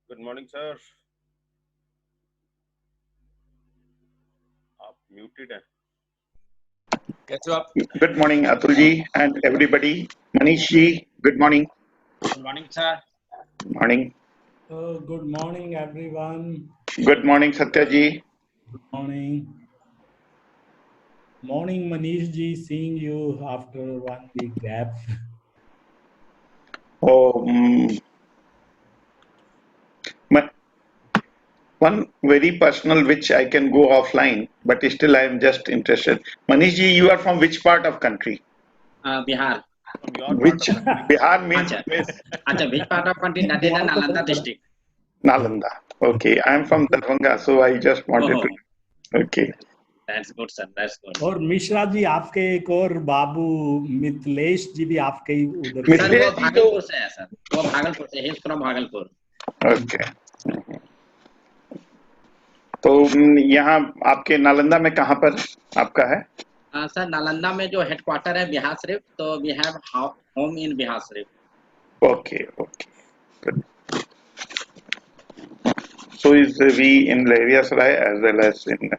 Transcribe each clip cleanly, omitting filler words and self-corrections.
Good morning sir. आप muted हैं। कैसे हो आप? Good morning, Atul ji and everybody. Manish ji, good morning. Good morning sir. Morning. Good morning, everyone. Good morning, Satya ji. Morning. Morning, Manish ji. Seeing you after 1 week gap. Oh, my- one very personal which I can go offline, but still I am just interested. Manish ji, you are from which part of country? Bihar. From your part Which of country. Bihar means अच्छा place अच्छा, which part of country? That is the Nalanda district. Nalanda. Okay, I am from Darbhanga, so I just wanted ओहो, to. Okay. that's good sir, that's good. और मिश्रा जी आपके एक और बाबू मिथिलेश जी भी आपके ही उधर सर मिथिलेश वो जी भागलपुर से है सर, वो भागलपुर से, he is from Bhagalpur. Okay. तो यहाँ आपके नालंदा में कहाँ पर आपका है? सर नालंदा में जो हेडक्वार्टर है बिहार शरीफ, तो we have home in Bihar Sharif. Okay, okay. Good. So is we in Lehria Sarai as well as in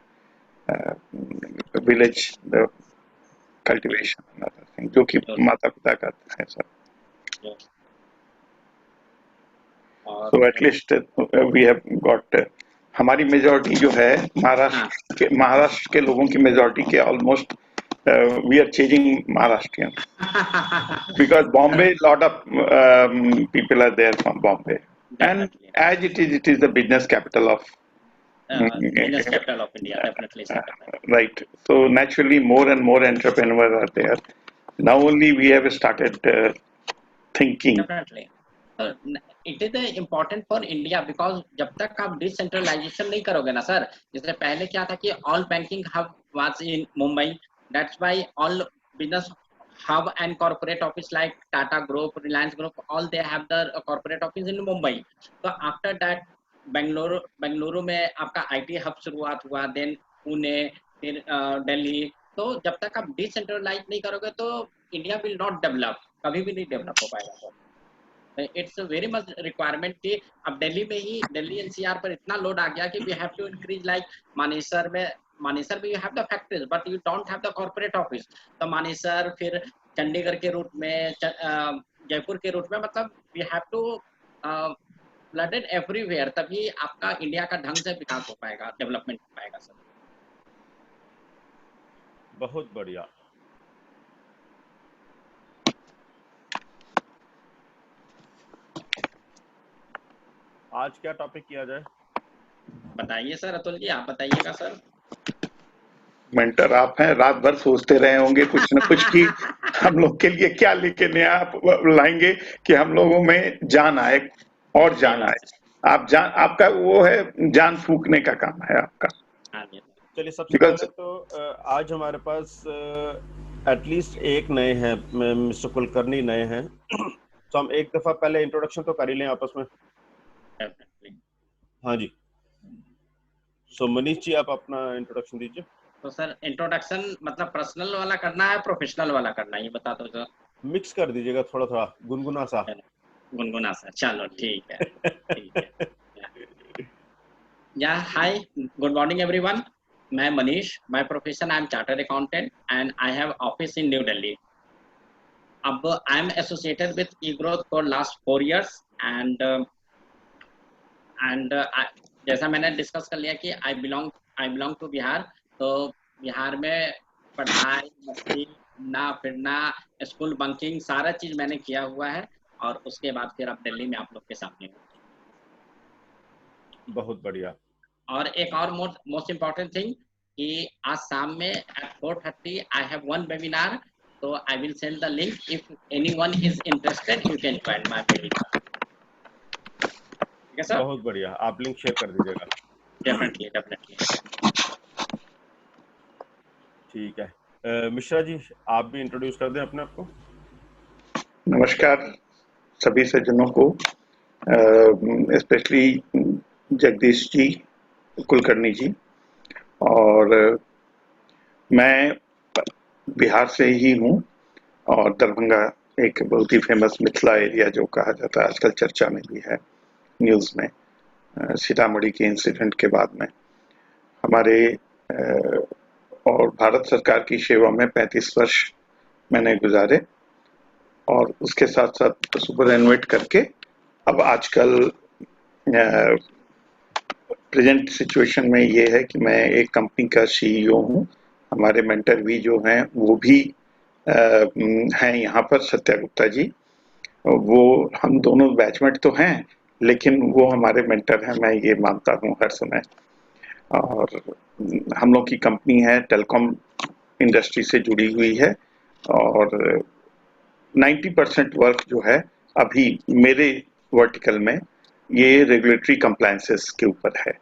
village the cultivation and other thing, जो कि माता पिता का है सर. और So at least we have got हमारी मेजॉरिटी जो है महाराष्ट्र के लोगों की मेजॉरिटी के almost we are changing Maharashtrian because Bombay lot of people are there from Bombay and as it is the business capital of business capital of India, definitely sir. Right. So naturally more and more entrepreneurs are there. Now only we have started thinking. Definitely. It is important for India because जब तक आप decentralisation नहीं करोगे ना sir, जैसे पहले क्या था कि all banking hub was in Mumbai, that's why all business hub and corporate office like Tata Group, Reliance Group, all they have the corporate office in Mumbai. So after that Bengaluru में आपका IT hub शुरुआत हुआ, then Pune, फिर दिल्ली। तो जब तक आप decentralise नहीं करोगे तो इंडिया विल नॉट डेवलप, कभी भी नहीं डेवलप हो पाएगा sir. It's very much requirement कि अब दिल्ली में ही दिल्ली एनसीआर पर इतना लोड आ गया कि we have to increase like Manesar में you have the factories but you don't have the corporate office. तो मानेसर फिर चंडीगढ़ के रूट में, जयपुर के रूट में, मतलब we have to flooded everywhere, तभी आपका इंडिया का ढंग से विकास हो पाएगा, डेवलपमेंट हो पाएगा सर। बहुत बढ़िया। आज क्या टॉपिक किया जाए? बताइए सर, अतुल जी आप बताइएगा सर। मेंटर आप हैं, रात भर सोचते रहे होंगे कुछ न कुछ कि हम लोग के लिए क्या लेके नया लाएंगे कि हम लोगों में जान आए और जान आए। आपका वो है, जान फूकने का काम है आपका। चलिए सबसे पहले तो आज हमारे पास एटलीस्ट एक नए हैं, मिस्टर कुलकर्णी नए हैं, तो हम एक दफा पहले इंट्रोडक्शन तो कर ही लें आपस में। हाँ जी, सो मनीष जी आप अपना इंट्रोडक्शन दीजिए। तो सर इंट्रोडक्शन मतलब पर्सनल वाला करना है, प्रोफेशनल वाला करना है, ये बता दो सर। मिक्स कर दीजिएगा, थोड़ा थोड़ा गुनगुना सा। गुनगुना सा, चलो ठीक है ठीक है। या हाय, गुड मॉर्निंग एवरीवन। मैं Manish, my profession I am chartered accountant and I have office in New Delhi. अब I am associated with e growth for last 4 years and जैसा मैंने डिस्कस कर लिया कि आई बिलोंग टू बिहार। तो बिहार में पढ़ाई, मस्ती, घूमना फिरना, स्कूल बंकिंग, सारा चीज मैंने किया हुआ है, और उसके बाद फिर अब दिल्ली में आप लोग के सामने हूँ। बहुत बढ़िया। और एक और मोस्ट इम्पोर्टेंट थिंग कि आज शाम में at 4:30 I have one webinar, तो I will send the link, if anyone is interested you can join my webinar. ठीक है सर? बहुत बढ़िया, आप लिंक शेयर कर दीजिएगा। डेफिनेटली। ठीक है, मिश्रा जी आप भी इंट्रोड्यूस कर दें अपने आप को। नमस्कार सभी सज्जनों को, स्पेशली जगदीश जी, कुलकर्णी जी, और मैं बिहार से ही हूँ और दरभंगा एक बहुत ही फेमस मिथिला एरिया जो कहा जाता है, आजकल चर्चा में भी है न्यूज़ में, सीतामढ़ी के इंसिडेंट के बाद में हमारे और भारत सरकार की सेवा में 35 वर्ष मैंने गुजारे और उसके साथ साथ सुपरएनुएट करके अब आजकल प्रेजेंट सिचुएशन में ये है कि मैं एक कंपनी का सीईओ हूँ। हमारे मेंटर भी जो हैं वो भी हैं यहाँ पर, सत्या गुप्ता जी। वो हम दोनों बैचमेट तो हैं लेकिन वो हमारे मेंटर हैं, मैं ये मानता हूँ हर समय। और हम लोग की कंपनी है टेलीकॉम इंडस्ट्री से जुड़ी हुई है और 90% वर्क जो है अभी मेरे वर्टिकल में ये रेगुलेटरी कंप्लायंसेस के ऊपर है।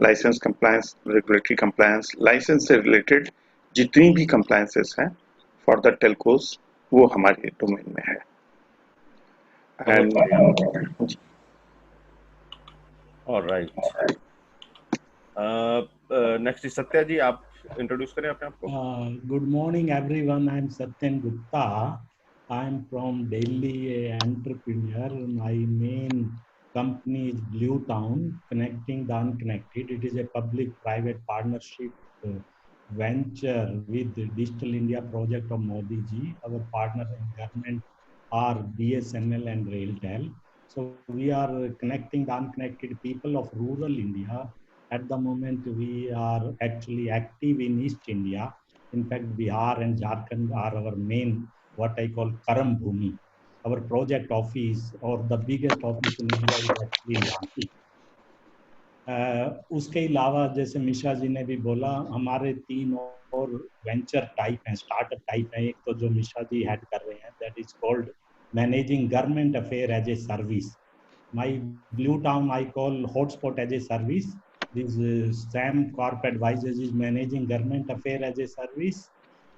Licence compliance, regulatory compliance, licence से रिलेटेड जितनी भी कंप्लायंसेस हैं फॉर द टेलकोस वो हमारे डोमेन में है। एंड ऑलराइट, नेक्स्ट सत्या जी, आप इंट्रोड्यूस करें अपने आप को। Good morning everyone, I am Satyan Gupta. I am from Delhi, an entrepreneur. My main company is Blue Town, connecting the unconnected. It is a public-private partnership venture with the Digital India project of Modi ji. Our partner in government are BSNL and Railtel. So we are connecting the unconnected people of rural India. At the moment, we are actually active in East India. In fact, Bihar and Jharkhand are our main, what I call Karam Bhumi. Our project office or the biggest office in India is actually in Jhansi. उसके अलावा जैसे मिश्रा जी ने भी बोला, हमारे 3 और venture type हैं, startup type हैं। एक तो जो मिश्रा जी हेड कर रहे हैं, that is called managing government affair as a service. My blue town I call hotspot as a service. This Sam Corp Advisors is managing government affair as a service.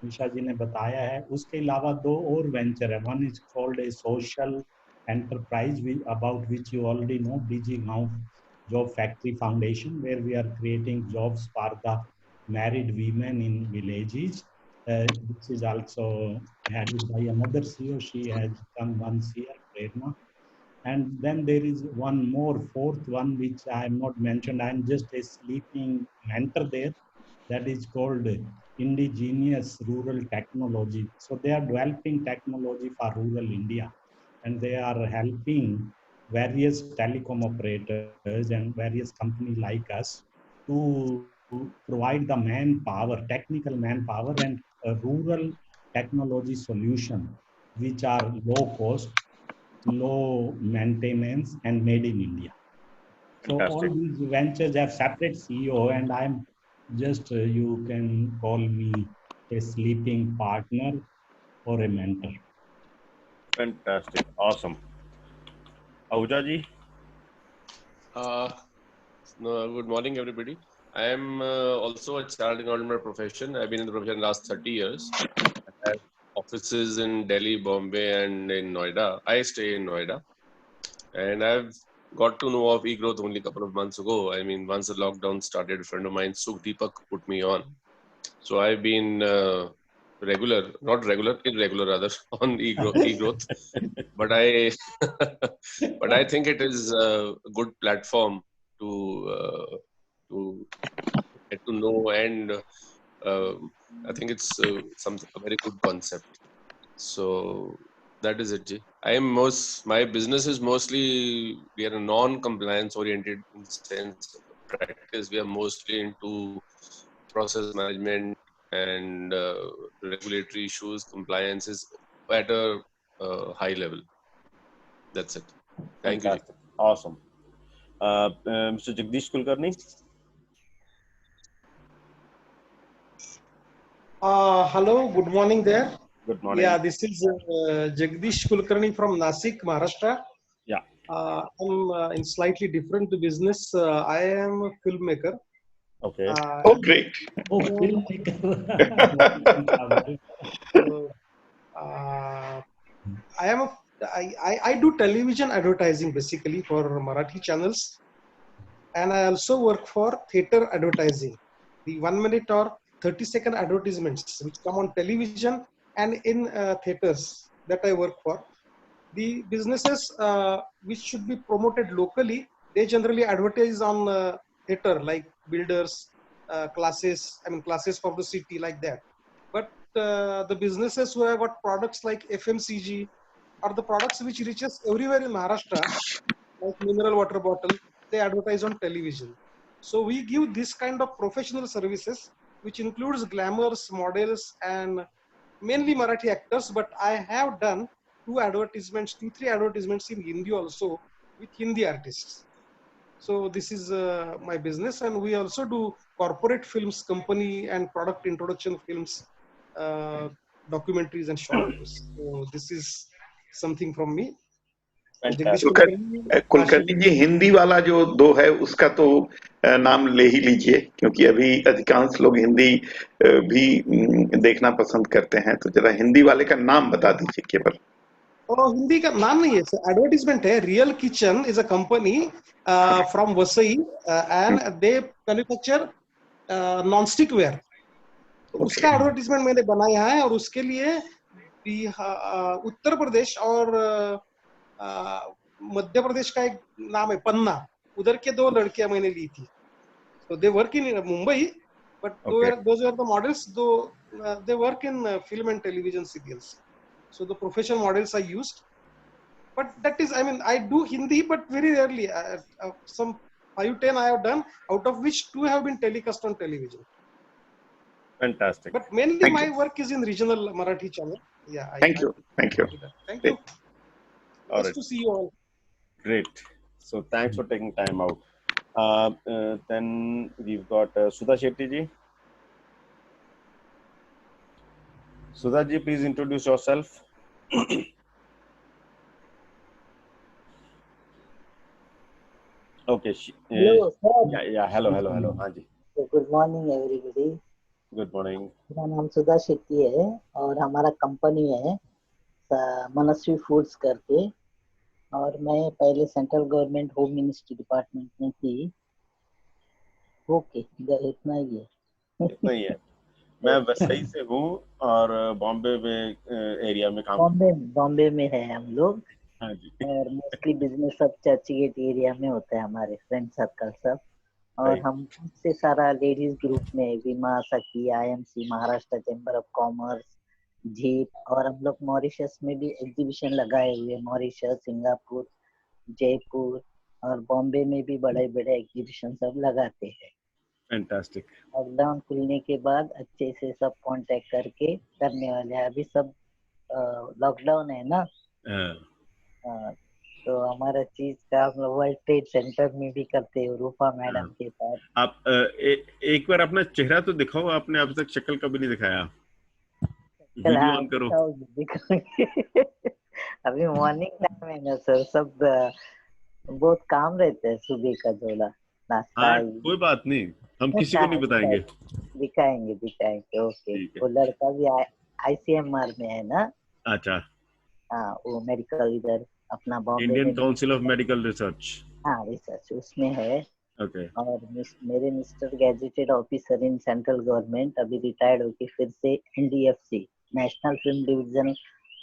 Mishra ji ने बताया है। उसके अलावा 2 और वेंचर है। One is called a social enterprise about which you already know, DG Gaon Job Factory Foundation, where we are creating jobs for the married women in villages. This is also headed by another CEO. She has come once here, Prerna. And then there is one more, fourth one, which I am not mentioned. I am just a sleeping mentor there. That is called Indigenous Rural Technology. So they are developing technology for rural India, and they are helping various telecom operators and various companies like us to provide the manpower, technical manpower, and a rural technology solution, which are low cost, low maintenance, and made in India. So all these ventures have separate CEO, and I'm just, you can call me a sleeping partner or a mentor. Fantastic, awesome. Ahuja ji. Good morning, everybody. I am also a chartered accountant by profession. I've been in the profession last 30 years. I have offices in Delhi, Bombay, and in Noida. I stay in Noida. And I've got to know of eGrowth only a couple of months ago. I mean, once the lockdown started, a friend of mine, Sukh Deepak, put me on. So I've been irregular rather, on eGrowth. But I think it is a good platform to get to know, and I think it's a very good concept. So that is it, Ji. My business is mostly, we are a non-compliance oriented in the sense of practice. We are mostly into process management and regulatory issues, compliances at a high level. That's it. Thank you, Ji. Awesome. Mr. Jagdish Kulkarni. Hello, good morning there. Good morning. Yeah, this is Jagdish Kulkarni from Nasik, Maharashtra. Yeah. I'm in slightly different business. I am a filmmaker. Okay. Oh, great. Oh, filmmaker. I do television advertising basically for Marathi channels, and I also work for theater advertising, the 1 minute or 30-second advertisements which come on television and in theaters that I work for. The businesses which should be promoted locally, they generally advertise on theater, like builders, classes, classes for the city, like that. But the businesses who have got products like FMCG, or the products which reaches everywhere in Maharashtra, like mineral water bottle, they advertise on television. So we give this kind of professional services, which includes glamours, models, and mainly Marathi actors. But I have done 3 advertisements in Hindi also, with Hindi artists. So this is my business, and we also do corporate films, company and product introduction films, documentaries and short films. So this is something from me. Jagdish Kulkarni जी, हिंदी वाला जो 2 है उसका तो नाम ले ही लीजिए, क्योंकि अभी अधिकांश लोग हिंदी भी देखना पसंद करते हैं, तो जरा हिंदी वाले का नाम बता दीजिए केवल। हिंदी का नाम नहीं है, एडवर्टीजमेंट है। Real kitchen is a company from Vasai and they manufacture non stick ware. उसका एडवर्टीजमेंट मैंने बनाया है, और उसके लिए उत्तर प्रदेश और मध्य प्रदेश का एक नाम है पन्ना, उधर के 2 लड़कियां मैंने ली थी। So they work in Mumbai, but those are the models. Though they work in film and television serials. So the professional models are used. But that is, I do Hindi, but very rarely. Some 5-10 I have done, out of which 2 have been telecast on television. Fantastic. But mainly my work is in regional Marathi channel. Yeah. Thank you. Thank you. All nice right. to see you all. Great. So thanks for taking time out. Then we've got Sudha Shetty ji. Sudha ji, please introduce yourself. Okay. Hello, sir. Yeah. Hello. हाँ जी. Good morning, everybody. Good morning. मेरा नाम सुधा शेट्टी है, और हमारा company है मनस्वी foods करके, और मैं पहले central government home ministry department में थी। ओके, इतना ही है। मैं वसई से हूँ, और बॉम्बे में एरिया में काम। बॉम्बे में है हम लोग। हाँ जी। और मोस्टली बिजनेस सब चर्चगेट एरिया में होता है, हमारे फ्रेंड सर्कल सब। और हम से सारा लेडीज ग्रुप में विमा, सखी, IMC, Maharashtra chamber of commerce, jeep, और हम लोग मॉरिशस में भी एग्जीबिशन लगाए हुए, मॉरिशस, सिंगापुर, जयपुर और बॉम्बे में भी बड़े एग्जीबिशन सब लगाते हैं। फैंटास्टिक। लॉकडाउन खुलने के बाद अच्छे से सब कांटेक्ट करके करने वाले हैं। अभी सब लॉकडाउन है ना, तो हमारा चीज का हम लोग वर्ल्ड ट्रेड सेंटर में भी करते हैं, रूपा मैडम के साथ। आप एक बार अपना चेहरा तो दिखाओ, आपने अब तक शक्ल कभी नहीं दिखाया। वीडियो ऑन करो। अभी मॉर्निंग टाइम है ना सर, सब बहुत काम रहते हैं सुबह का, थोड़ा नाश्ता। कोई बात नहीं, हम किसी को नहीं बताएंगे। दिखाएंगे। ओके। वो लड़का भी ICMR में है ना। अच्छा। हाँ, वो मेडिकल इधर अपना Bombay, Indian council of medical research. हाँ, रिसर्च उसमें है। ओके। और मेरे mister gazetted officer in central government, अभी रिटायर्ड होके फिर से NDFC national film division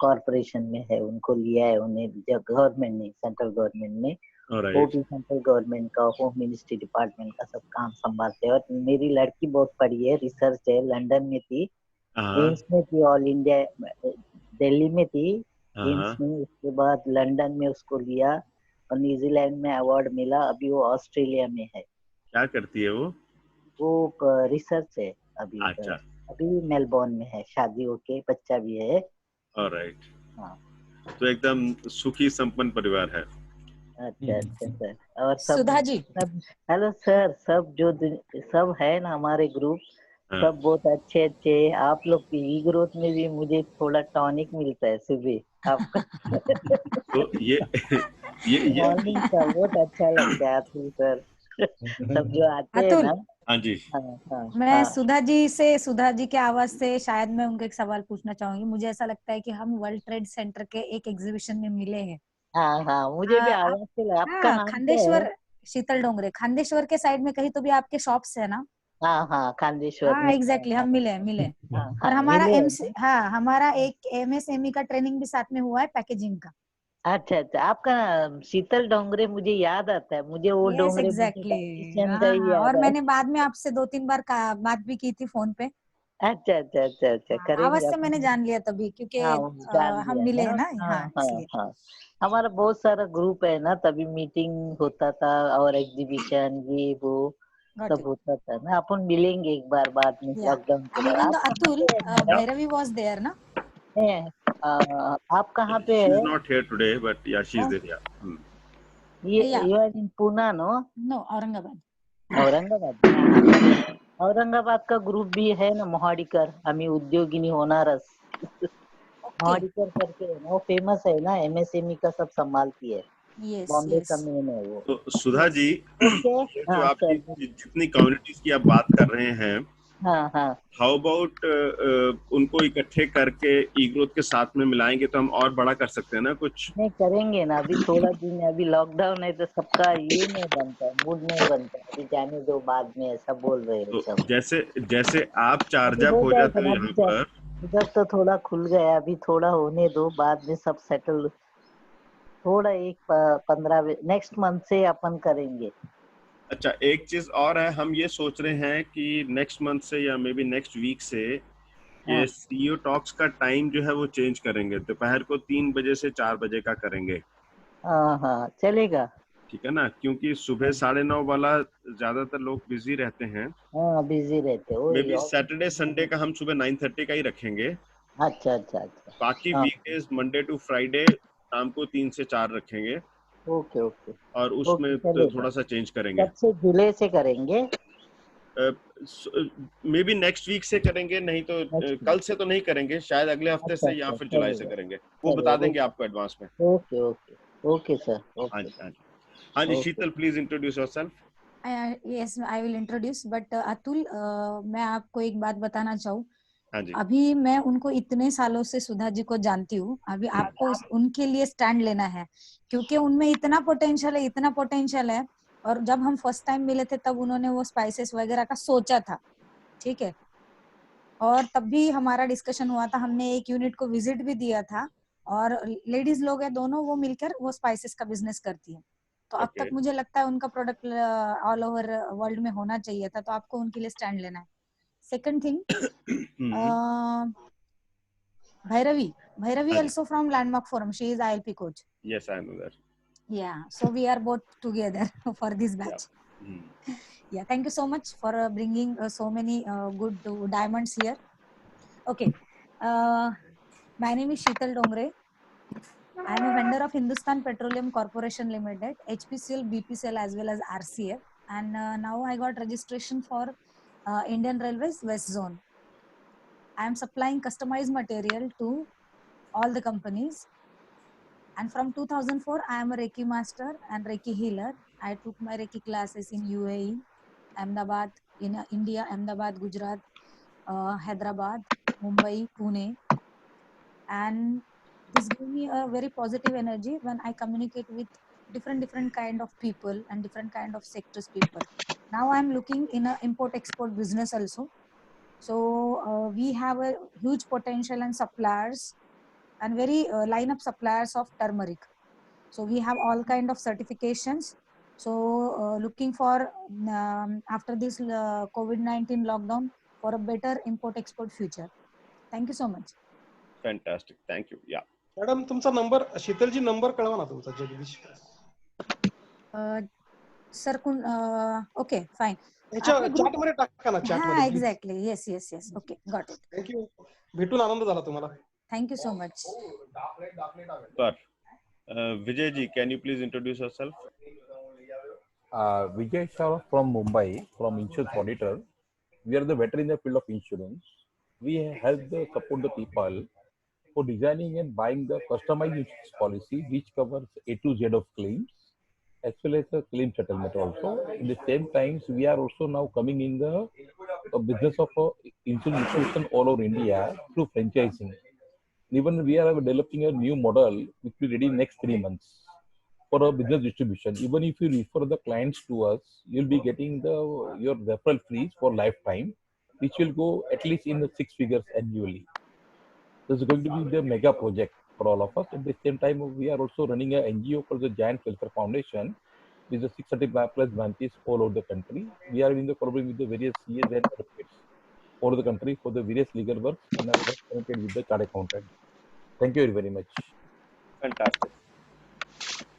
corporation में है, उनको लिया है उन्हें गवर्नमेंट ने, सेंट्रल गवर्नमेंट ने। वो भी सेंट्रल गवर्नमेंट का होम मिनिस्ट्री डिपार्टमेंट का सब काम संभालते हैं। और मेरी लड़की बहुत पढ़ी है, रिसर्च है, लंदन में थी, एम्स में थी, ऑल इंडिया दिल्ली में थी एम्स में। उसके बाद लंदन में उसको लिया और न्यूजीलैंड में अवार्ड मिला। अभी वो ऑस्ट्रेलिया में है। क्या करती है वो? वो रिसर्च है अभी। अच्छा। अभी मेलबोर्न में है, शादी होके बच्चा भी है। ऑलराइट। हाँ, तो एकदम सुखी संपन्न परिवार है। अच्छा सर। और सब सुधा जी, हेलो सर, सब है ना हमारे ग्रुप, सब बहुत अच्छे। आप लोग की ग्रोथ में भी मुझे थोड़ा टॉनिक मिलता है सुबह आपका। तो ये मॉर्निंग का बहुत अच्छा लगता है अतुल सर, सब जो आते हैं ना। हाँ जी। मैं सुधा जी के आवाज से शायद मैं उनको एक सवाल पूछना चाहूंगी। मुझे ऐसा लगता है कि हम वर्ल्ड ट्रेड सेंटर के एक एग्जीबिशन में मिले हैं। हाँ, मुझे भी आवाज से आपका नाम खांडेश्वर, शीतल डोंगरे, खांडेश्वर के साइड में कहीं तो भी आपके शॉप्स है ना? हाँ, खांडेश्वर। हाँ, एग्जैक्टली, हम मिले। और हमारा हमारा एक MSME का ट्रेनिंग भी साथ में हुआ है, पैकेजिंग का। अच्छा अच्छा, आपका शीतल डोंगरे मुझे याद आता है, मुझे वो यस डोंगरे एग्जैक्टली, का हाँ ही हाँ, याद और आता मैंने बाद में आपसे 2-3 बार बात भी की थी फोन पे। है। अच्छा अच्छा अच्छा अच्छा, हाँ, आवाज करेंगे से मैंने अपन। जान लिया तभी, क्योंकि हाँ जान हम लिया मिले हैं ना। ना, हाँ हाँ हाँ इसलिए। हाँ, हमारा बहुत सारा ग्रुप है ना, तभी मीटिंग होता था और एग्जीबिशन ये वो गॉट सब इट। होता था ना। अपन मिलेंगे एक बार बाद में या लॉकडाउन के एंड बाद। इवन आप द कहाँ अतुल, पे है मैडम? भैरवी वाज देयर ना। हैं, आप कहाँ पे She is है? not here today, but yeah, she is हाँ? there. Yeah. ये या you are in Poona no? No, Aurangabad. Aurangabad में हमारे औरंगाबाद का ग्रुप भी है ना, मोहाड़ीकर आम्ही उद्योगिनी होणारच। ओके, मोहाड़ीकर करके है ना, वो फेमस है ना, एमएसएमई का सब संभालती है, यस बॉम्बे का यस मेन है वो। तो सुधा यस। जी, ओके, ये जो हाँ आपकी सर। जितनी कम्युनिटीज की आप बात कर रहे हैं, हाँ हाँ, हाउ अबाउट उनको इकट्ठे करके ई ग्रोथ के साथ में मिलाएंगे तो हम और बड़ा कर सकते हैं ना कुछ। नहीं करेंगे ना, अभी थोड़ा दिन है, अभी लॉकडाउन है तो सबका ये नहीं बनता, मूड नहीं बनता, अभी जाने दो बाद में, ऐसा बोल रहे हैं तो सब। जैसे जैसे आप चार्ज अभी अप हो हो जाएगा जाते हो ना, यहाँ पर। इधर तो थोड़ा खुल गया, अभी थोड़ा होने दो, बाद में सब सेटल, थोड़ा एक 15 नेक्स्ट मंथ से अपन करेंगे। अच्छा, एक चीज और है, हम ये सोच रहे हैं कि नेक्स्ट मंथ से या मे बी नेक्स्ट वीक से हाँ ये सीईओ टॉक्स का टाइम जो है वो चेंज करेंगे, दोपहर को 3 बजे से 4 बजे का करेंगे। हाँ हाँ, चलेगा। ठीक है ना, क्योंकि सुबह 9:30 वाला ज्यादातर लोग बिजी रहते हैं। हाँ बिजी रहते हो may be office. Saturday Sunday का हम सुबह 9:30 का ही रखेंगे। अच्छा अच्छा अच्छा, बाकी हाँ वीकडेज मंडे टू फ्राइडे शाम को 3 से 4 रखेंगे, ओके ओके और ओके, उसमें चलेगा। थोड़ा सा चेंज करेंगे। कब से? जुलाई से करेंगे? मे बी नेक्स्ट वीक से करेंगे, नहीं तो नेक्स्ट कल से तो नहीं करेंगे, शायद अगले हफ्ते अच्छा से या अच्छा, फिर जुलाई से चलेगा। करेंगे। वो चलो बता देंगे ओके आपको एडवांस में। ओके ओके ओके सर, हाँ ओके जी, हाँ जी। हाँ जी, okay. Sheetal please introduce yourself. Yes, I will introduce, but Atul, मैं आपको एक बात बताना चाहूँ। हाँ जी। अभी मैं उनको इतने सालों से सुधा जी को जानती हूँ, अभी आपको उनके लिए स्टैंड लेना है, क्योंकि उनमें इतना पोटेंशियल है, इतना पोटेंशियल है। और जब हम फर्स्ट टाइम मिले थे तब उन्होंने वो स्पाइसेस वगैरह का सोचा था, ठीक है, और तब भी हमारा डिस्कशन हुआ था, हमने एक यूनिट को विजिट भी दिया था, और लेडीज लोग है दोनों, वो मिलकर वो स्पाइसेस का बिजनेस करती है। तो अब तक मुझे लगता है उनका प्रोडक्ट ऑल ओवर वर्ल्ड में होना चाहिए था, तो आपको उनके लिए स्टैंड लेना है। Second thing, Bhairavi also from Landmark Forum. She is ILP coach. Yes, I know that. Yeah, so we are both together for this batch. Yeah, thank you so much for bringing so many good diamonds here. Okay, my name is Sheetal Dongre. I am a vendor of Hindustan Petroleum Corporation Limited, HPCL, BPCL as well as RCF, and now I got registration for Indian Railways West Zone. I am supplying customized material to all the companies. And from 2004, I am a Reiki master and Reiki healer. I took my Reiki classes in UAE, Ahmedabad, in India, Ahmedabad, Gujarat, Hyderabad, Mumbai, Pune. And this gave me a very positive energy when I communicate with different kind of people and different kind of sectors people. Now I'm looking in a import-export business also. So we have a huge potential and suppliers and very lineup suppliers of turmeric. So we have all kind of certifications. So looking for after this COVID-19 lockdown for a better import-export future. Thank you so much. Fantastic. Thank you. Yeah. Madam तुमचा number, शीतलजी number कळवा ना तुमचा, Jagdish sir कोण? Okay fine, chat मध्ये टाका ना, chat मध्ये. Exactly, yes yes yes, okay, got it. Thank you, भेटून आनंद झाला तुम्हाला. Thank you so much. Vijay ji, can you please introduce yourself? Vijay Shah from Mumbai, from Insurance Auditor. We are the veteran in the field of insurance. We help support the people for designing and buying the customized insurance policy, which covers A to Z of claims, as well as the claim settlement also. In the same times, we are also now coming in the business of insurance distribution all over India through franchising. Even we are developing a new model which will be ready in next 3 months for a business distribution. Even if you refer the clients to us, you'll be getting your referral fees for lifetime, which will go at least in the 6 figures annually. This is going to be the mega project for all of us. At the same time, we are also running a NGO called the Giant Welfare Foundation, with the 630 plus branches all over the country. We are in the collaborating with the various CAs and advocates all over the country for the various legal works, and are connected with the chartered accountant. Thank you very much. Fantastic.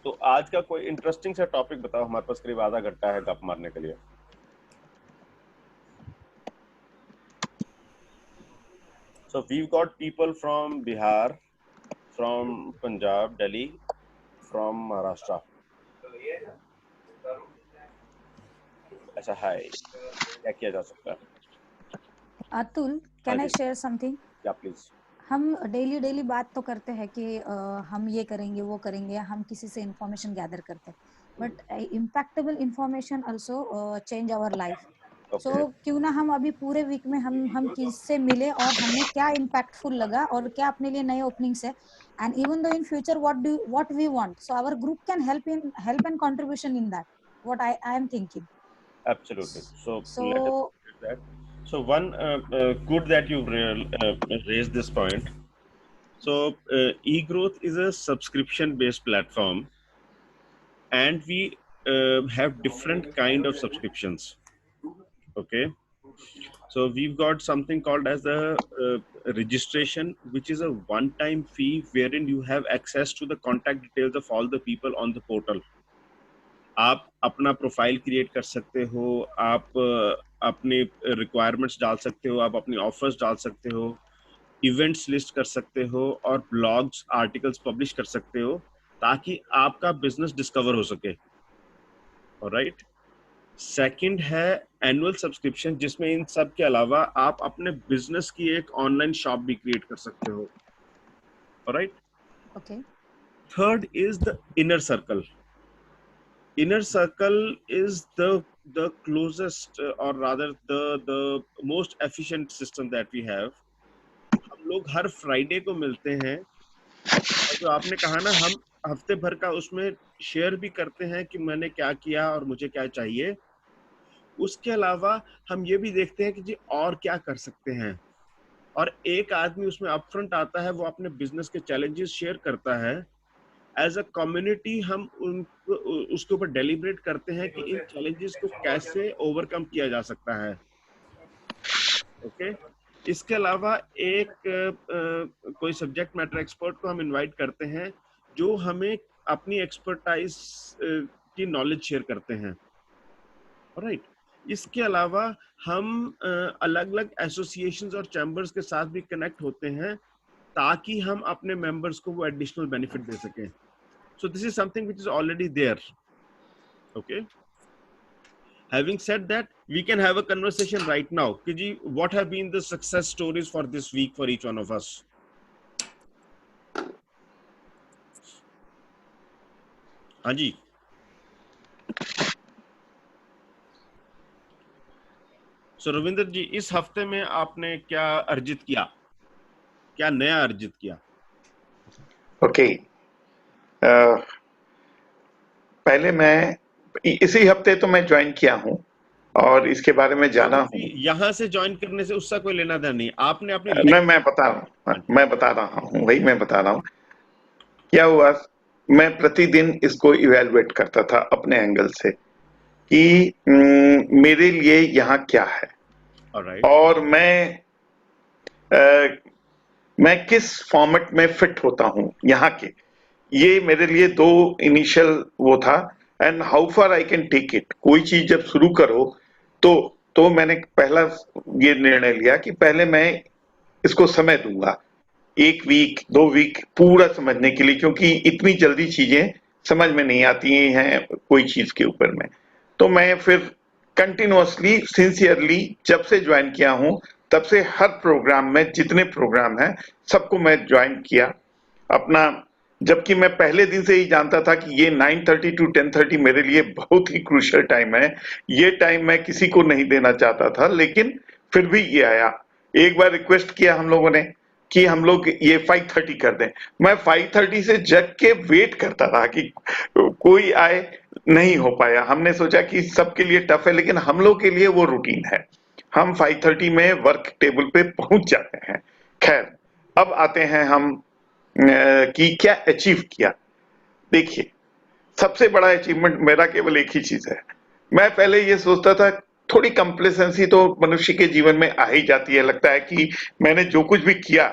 तो आज का कोई interesting सा topic बताओ, हमारे पास करीब आधा घंटा है गप मारने के लिए। So we've got people from Bihar, from Punjab, Delhi, from Maharashtra. अच्छा हाय, क्या किया जा सकता है? Atul, can I share something? या प्लीज। हम डेली बात तो करते हैं कि हम ये करेंगे वो करेंगे, हम किसी से इंफॉर्मेशन गैदर करते हैं, but impactable information also change our life. So क्यों ना हम अभी पूरे वीक में हम किससे मिले और हमें क्या इम्पैक्टफुल लगा और क्या अपने लिए नए ओपनिंग्स है, and even though in future what we want, so our group can help and contribution in that, what I am thinking. Absolutely. So let us do that. So one good that you've raised this point. So eGrowth is a subscription-based platform, and we have different kind of subscriptions. Okay. So we've got something called as the registration, which is a one-time fee wherein you have access to the contact details of all the people on the portal. आप अपना profile create कर सकते हो, आप अपने requirements डाल सकते हो, आप अपनी ऑफर्स डाल सकते हो, इवेंट्स लिस्ट कर सकते हो और ब्लॉग्स आर्टिकल्स पब्लिश कर सकते हो ताकि आपका बिजनेस डिस्कवर हो सके। ऑलराइट। सेकंड है एनुअल सब्सक्रिप्शन, जिसमें इन सब के अलावा आप अपने बिजनेस की एक ऑनलाइन शॉप भी क्रिएट कर सकते हो। Alright. Okay. Third is the inner circle. Inner circle is the closest or rather the most efficient system that we have. हम लोग हर फ्राइडे को मिलते हैं और जो आपने कहा ना, हम हफ्ते भर का उसमें शेयर भी करते हैं कि मैंने क्या किया और मुझे क्या चाहिए। उसके अलावा हम ये भी देखते हैं कि जी और क्या कर सकते हैं, और एक आदमी उसमें अपफ्रंट आता है, वो अपने बिजनेस के चैलेंजेस शेयर करता है। एज अ कम्युनिटी हम उसके ऊपर डेलिब्रेट करते हैं कि इन चैलेंजेस को कैसे ओवरकम किया जा सकता है। ओके। इसके अलावा एक कोई सब्जेक्ट मैटर एक्सपर्ट को हम इनवाइट करते हैं जो हमें अपनी एक्सपर्टाइज की नॉलेज शेयर करते हैं। राइट। इसके अलावा हम अलग अलग एसोसिएशंस और चैम्बर्स के साथ भी कनेक्ट होते हैं ताकि हम अपने मेंबर्स को वो एडिशनल बेनिफिट दे सकें। So this is something which is already there. Okay. Having said that, we can have a conversation right now. Kiji, what have been the success stories for this week for each one of us? हाँ जी। So Ravindra जी, इस हफ्ते में आपने क्या अर्जित किया, क्या नया अर्जित किया? Okay. पहले मैं इसी हफ्ते तो मैं ज्वाइन किया हूं और इसके बारे में जाना हूं। यहाँ से ज्वाइन करने से उसका कोई लेना देना नहीं, आपने अपनी मैं बता रहा हूं वही मैं बता रहा हूं। क्या हुआ, मैं प्रतिदिन इसको इवैल्यूएट करता था अपने एंगल से कि मेरे लिए यहाँ क्या है। Alright. और मैं किस फॉर्मेट में फिट होता हूँ यहाँ के। ये मेरे लिए दो इनिशियल वो था, and how far I can take it. कोई चीज जब शुरू करो तो मैंने पहला ये निर्णय लिया कि पहले मैं इसको समय दूंगा, 1 वीक 2 वीक पूरा समझने के लिए, क्योंकि इतनी जल्दी चीजें समझ में नहीं आती हैं कोई चीज के ऊपर में। तो मैं फिर कंटिन्यूअसली सिंसियरली जब से ज्वाइन किया हूं तब से हर प्रोग्राम में, जितने प्रोग्राम हैं सबको मैं ज्वाइन किया अपना, जबकि मैं पहले दिन से ही जानता था कि ये 9:30 to 10:30 मेरे लिए बहुत ही क्रूशियल टाइम है। ये टाइम मैं किसी को नहीं देना चाहता था, लेकिन फिर भी ये आया। एक बार रिक्वेस्ट किया हम लोगों ने कि हम लोग ये 5:30 कर दें। मैं 5:30 से जग के वेट करता था कि कोई आए, नहीं हो पाया। हमने सोचा कि सबके लिए टफ है, लेकिन हम लोग के लिए वो रूटीन है। हम 5:30 में वर्क टेबल पे पहुंच जाते हैं। खैर, अब आते हैं हम कि क्या अचीव किया। देखिए, सबसे बड़ा अचीवमेंट मेरा केवल एक ही चीज है। मैं पहले ये सोचता था, थोड़ी कंप्लेसेंसी तो मनुष्य के जीवन में आ ही जाती है, लगता है कि मैंने जो कुछ भी किया,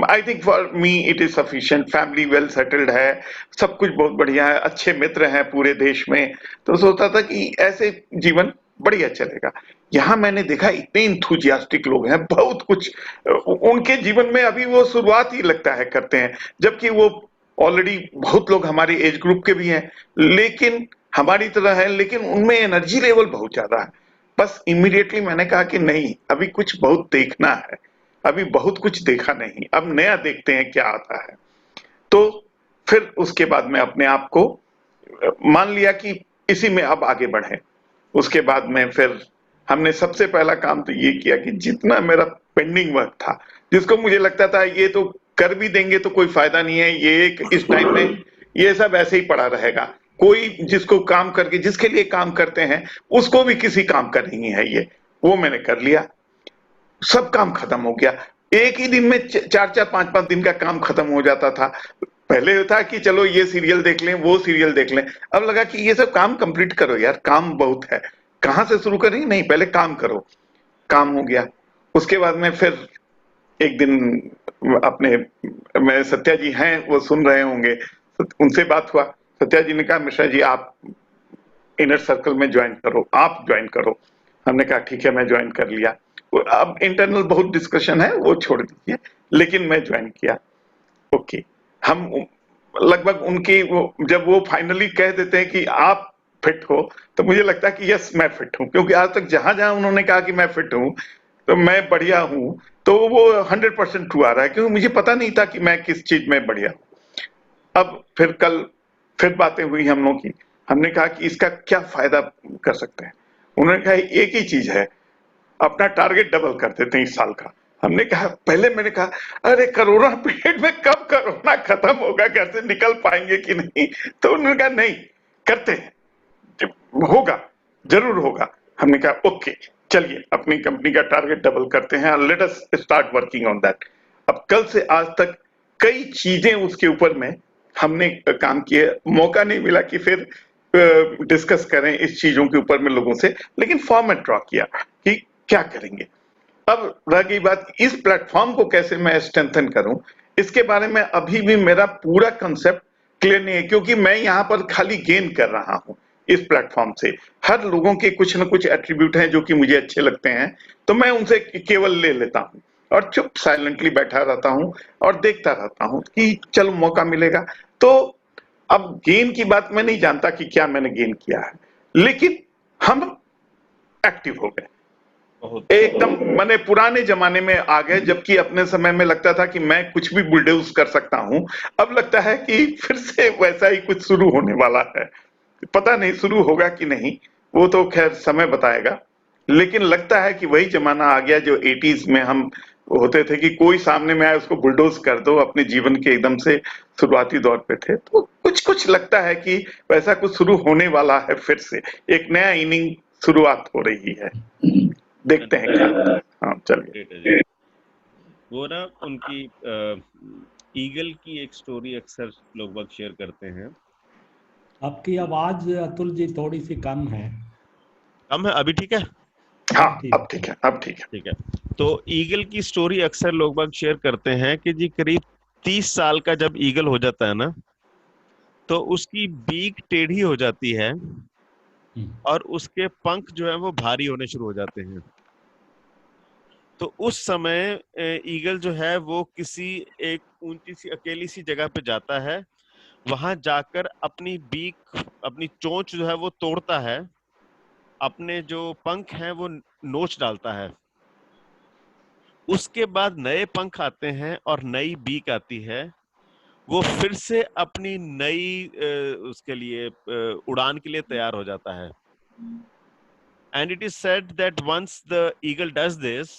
I think for me it is sufficient, family well settled है, सब कुछ बहुत बढ़िया है, अच्छे मित्र हैं पूरे देश में, तो सोचता था कि ऐसे जीवन बढ़िया चलेगा। यहाँ मैंने देखा इतने इंथुजियास्टिक लोग हैं, बहुत कुछ उनके जीवन में अभी वो शुरुआत ही लगता है करते हैं, जबकि वो ऑलरेडी बहुत लोग हमारे एज ग्रुप के भी हैं, लेकिन हमारी तरह है, लेकिन उनमें एनर्जी लेवल बहुत ज्यादा है। बस इमीडिएटली मैंने कहा कि नहीं, अभी कुछ बहुत देखना है, अभी बहुत कुछ देखा नहीं, अब नया देखते हैं क्या आता है। तो फिर उसके बाद में अपने आप को मान लिया कि इसी में अब आगे बढ़े। उसके बाद में फिर हमने सबसे पहला काम तो ये किया कि जितना मेरा पेंडिंग वर्क था, जिसको मुझे लगता था ये तो कर भी देंगे तो कोई फायदा नहीं है, ये एक इस टाइम में ये सब ऐसे ही पड़ा रहेगा, कोई जिसको काम करके, जिसके लिए काम करते हैं उसको भी किसी काम का नहीं है ये, वो मैंने कर लिया। सब काम खत्म हो गया, एक ही दिन में 4-4 5-5 दिन का काम खत्म हो जाता था। पहले था कि चलो ये सीरियल देख लें, वो सीरियल देख लें, अब लगा कि ये सब काम कंप्लीट करो यार, काम बहुत है, कहां से शुरू करेंगे, नहीं पहले काम करो। काम हो गया। उसके बाद में फिर एक दिन अपने, मैं सत्या जी हैं वो सुन रहे होंगे, उनसे बात हुआ। सत्या जी ने कहा मिश्रा जी आप इनर सर्कल में ज्वाइन करो, आप ज्वाइन करो। हमने कहा ठीक है, मैं ज्वाइन कर लिया। अब इंटरनल बहुत डिस्कशन है, वो छोड़ दीजिए, लेकिन मैं ज्वाइन किया। ओके, हम लगभग उनकी जब वो फाइनली कह देते हैं कि आप फिट हो, तो मुझे लगता है कि यस मैं फिट हूं, क्योंकि आज तक जहां जहां उन्होंने कहा कि मैं फिट हूं तो मैं बढ़िया हूं, तो वो 100% ट्रू आ रहा है, क्योंकि मुझे पता नहीं था कि मैं किस चीज में बढ़िया हूं। अब फिर कल फिर बातें हुई हम लोगों की, हमने कहा कि इसका क्या फायदा कर सकते हैं। उन्होंने कहा एक ही चीज है, अपना टारगेट डबल कर देते हैं इस साल का। हमने कहा, पहले मैंने कहा अरे कोरोना पीरियड में कब कोरोना खत्म होगा, घर से निकल पाएंगे कि नहीं, तो उन्होंने कहा नहीं करते हैं, होगा, जरूर होगा। हमने कहा ओके चलिए अपनी कंपनी का टारगेट डबल करते हैं, let us start working on that. अब कल से आज तक कई चीजें उसके ऊपर में हमने काम किए, मौका नहीं मिला कि फिर डिस्कस करें इस चीजों के ऊपर में लोगों से, लेकिन फॉर्मेट ड्रॉ किया कि क्या करेंगे। अब रह गई बात, इस प्लेटफॉर्म को कैसे मैं स्ट्रेंथन करूं, इसके बारे में अभी भी मेरा पूरा कंसेप्ट क्लियर नहीं है, क्योंकि मैं यहाँ पर खाली गेन कर रहा हूं इस प्लेटफॉर्म से। हर लोगों के कुछ न कुछ एट्रीब्यूट हैं जो कि मुझे अच्छे लगते हैं, तो मैं उनसे केवल ले लेता हूं और चुप साइलेंटली बैठा रहता हूं और देखता रहता हूं कि चलो मौका मिलेगा। तो अब गेन की बात मैं नहीं जानता कि क्या मैंने गेन किया है, लेकिन हम एक्टिव हो गए एकदम, मैंने पुराने जमाने में आ गए, जबकि अपने समय में लगता था कि मैं कुछ भी बुलडोज कर सकता हूं। अब लगता है कि फिर से वैसा ही कुछ शुरू होने वाला है, पता नहीं शुरू होगा कि नहीं, वो तो खैर समय बताएगा, लेकिन लगता है कि वही जमाना आ गया जो 80s में हम होते थे कि कोई सामने में आए उसको बुलडोज कर दो, अपने जीवन के एकदम से शुरुआती दौर पे थे। तो कुछ कुछ लगता है कि वैसा कुछ शुरू होने वाला है, फिर से एक नया इनिंग शुरुआत हो रही है, देखते हैं क्या होता है। हाँ चलिए। वो ना उनकी ईगल की एक स्टोरी अक्सर लोग बाग शेयर करते हैं। आपकी आवाज अतुल जी थोड़ी सी कम है। कम है? अभी ठीक है? हाँ अब ठीक है, अब ठीक है। ठीक है। तो ईगल की स्टोरी अक्सर लोग बाग शेयर करते हैं कि जी करीब 30 साल का जब ईगल हो जाता है ना, तो उसकी बीक टेढ़ी हो जाती है और उसके पंख जो है वो भारी होने शुरू हो जाते हैं। तो उस समय ईगल जो है वो किसी एक ऊंची सी अकेली सी जगह पे जाता है, वहां जाकर अपनी बीक, अपनी चोंच जो है वो तोड़ता है, अपने जो पंख हैं वो नोच डालता है। उसके बाद नए पंख आते हैं और नई बीक आती है, वो फिर से अपनी नई उसके लिए उड़ान के लिए तैयार हो जाता है। And it is said that once the eagle does this,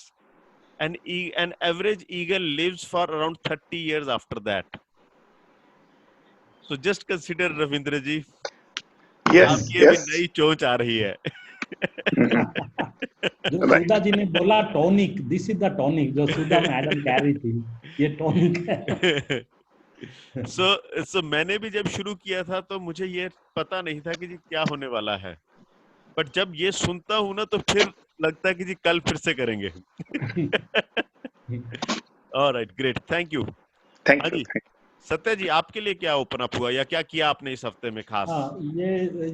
an average eagle lives for around 30 years after that. So just consider, Ravindra ji, yes, आपकी अभी नई चोंच आ रही है। जो सुधा जी ने बोला tonic, this is the tonic, जो सुधा मैडम कह रही थी, ये टॉनिक है। सो मैंने भी जब शुरू किया था तो मुझे ये पता नहीं था कि जी क्या होने वाला है, बट जब ये सुनता हूं ना तो फिर लगता है कि जी कल फिर से करेंगे। Alright, great, thank you. Thank हाँ यू। जी, सत्य जी, आपके लिए क्या ओपन अप हुआ या क्या किया आपने इस हफ्ते में खास? हाँ,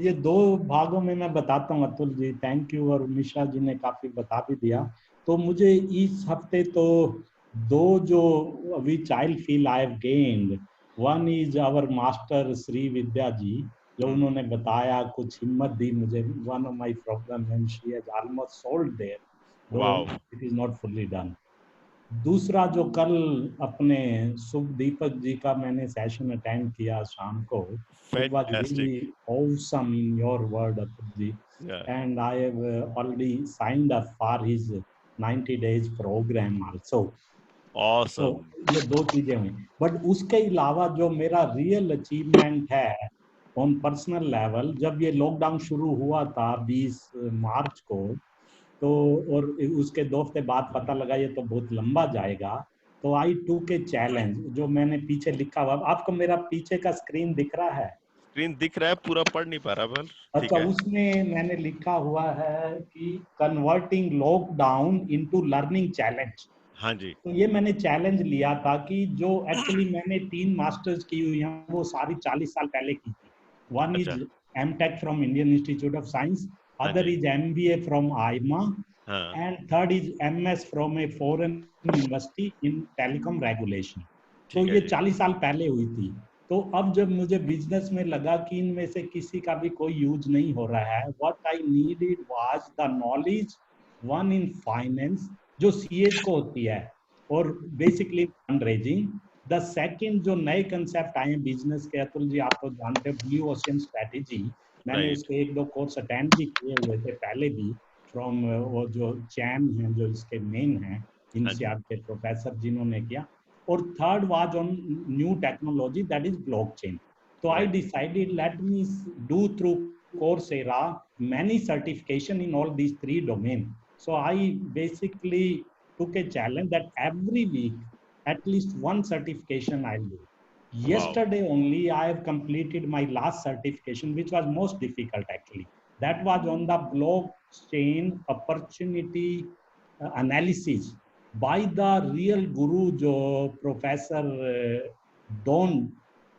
ये दो भागों में मैं बताता हूँ अतुल जी, थैंक यू, और मिश्रा जी ने काफी बता भी दिया। तो मुझे इस हफ्ते तो दो जो which I feel I have gained, one is our master Shri Vidya ji, जो उन्होंने बताया, कुछ हिम्मत दी मुझे। One of my problem and she has almost solved there, wow, it is not fully done. दूसरा जो कल अपने शुभ दीपक जी का मैंने सेशन अटेंड किया शाम को, it was really awesome in your word, Atul ji. Yeah. And I have already signed up for his 90 days program also. Awesome. So ये दो चीजें हुई, बट उसके अलावा जो मेरा रियल अचीवमेंट है ऑन पर्सनल लेवल, जब ये लॉकडाउन शुरू हुआ था 20 मार्च को, तो और उसके 2 हफ्ते बाद पता लगा ये तो बहुत लंबा जाएगा, तो आई टूक ए चैलेंज, जो मैंने पीछे लिखा हुआ, आपको मेरा पीछे का स्क्रीन दिख रहा है? स्क्रीन दिख रहा है, पूरा पढ़ नहीं पा रहा, बल ठीक अच्छा, है। उसमें मैंने लिखा हुआ है कि converting lockdown into learning challenge. हाँ जी। तो ये मैंने चैलेंज लिया था कि जो एक्चुअली मैंने 3 मास्टर्स की हुई हैं, वो सारी 40 साल पहले की थी। One is MTech from Indian Institute of Science, other is MBA from AIMA, and third is MS from a foreign university in telecom regulation. तो ये 40 साल पहले हुई थी। तो अब जब मुझे बिजनेस में लगा कि इनमें से किसी का भी कोई यूज नहीं हो रहा है, what I needed was the knowledge, one in finance, जो सीएज को होती है, और basically fund raising. The second जो नए कंसेप्ट आए हैं बिजनेस के, अतुल जी आप तो जानते हो, ब्लू ओशियन स्ट्रेटेजी, मैंने उसके 1-2 कोर्स अटेंड भी किए हुए थे पहले भी, फ्रॉम वो जो चैम हैं, जो इसके मेन हैं INSEAD के प्रोफेसर, जिन्होंने किया। और third was on new technology, that is blockchain. तो I decided let me do through Coursera many certification in all these 3 domains. So I basically took a challenge that every week at least one certification I'll do. Yesterday only I have completed my last certification, which was most difficult actually. That was on the blockchain opportunity analysis by the real guru, जो professor don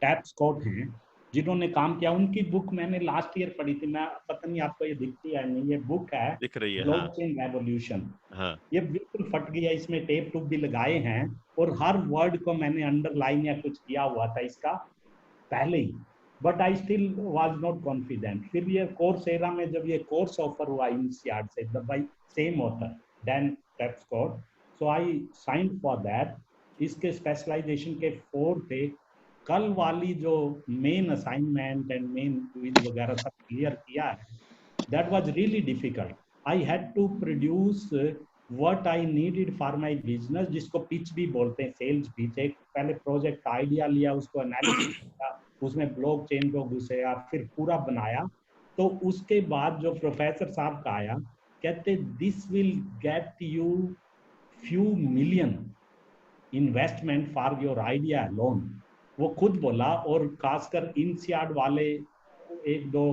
टैप्सकॉट हैं, जिन्होंने काम किया। उनकी book मैंने last year पढ़ी थी, मैं पता नहीं आपको ये दिखती है नहीं, ये बुक है, दिख रही है, ब्लॉकचेन रेवोल्यूशन। हाँ। ये बिल्कुल फट गया, इसमें टेप टूप भी लगाए हैं, और हर वर्ड को मैंने अंडरलाइन या कुछ किया हुआ था इसका पहले ही, but I still was not confident. फिर ये कोर्सेरा में जब ये कोर्स ऑफर हुआ INSEAD से, by same author Dan Tapscott, so I signed for that. इसके स्पेशलाइजेशन के 4 थे। कल वाली जो main assignment and main quiz वगैरह सब क्लियर किया है, that was really difficult. I had to produce what I needed for my business, जिसको पिच भी बोलते हैं, सेल्स पिच। एक पहले प्रोजेक्ट आइडिया लिया, उसको एनालिसिस किया, उसमें ब्लॉकचेन को घुसेगा, फिर पूरा बनाया। तो उसके बाद जो प्रोफेसर साहब का आया, कहते this will get you few million investment for your idea alone। वो खुद बोला, और खासकर INSEAD वाले 1-2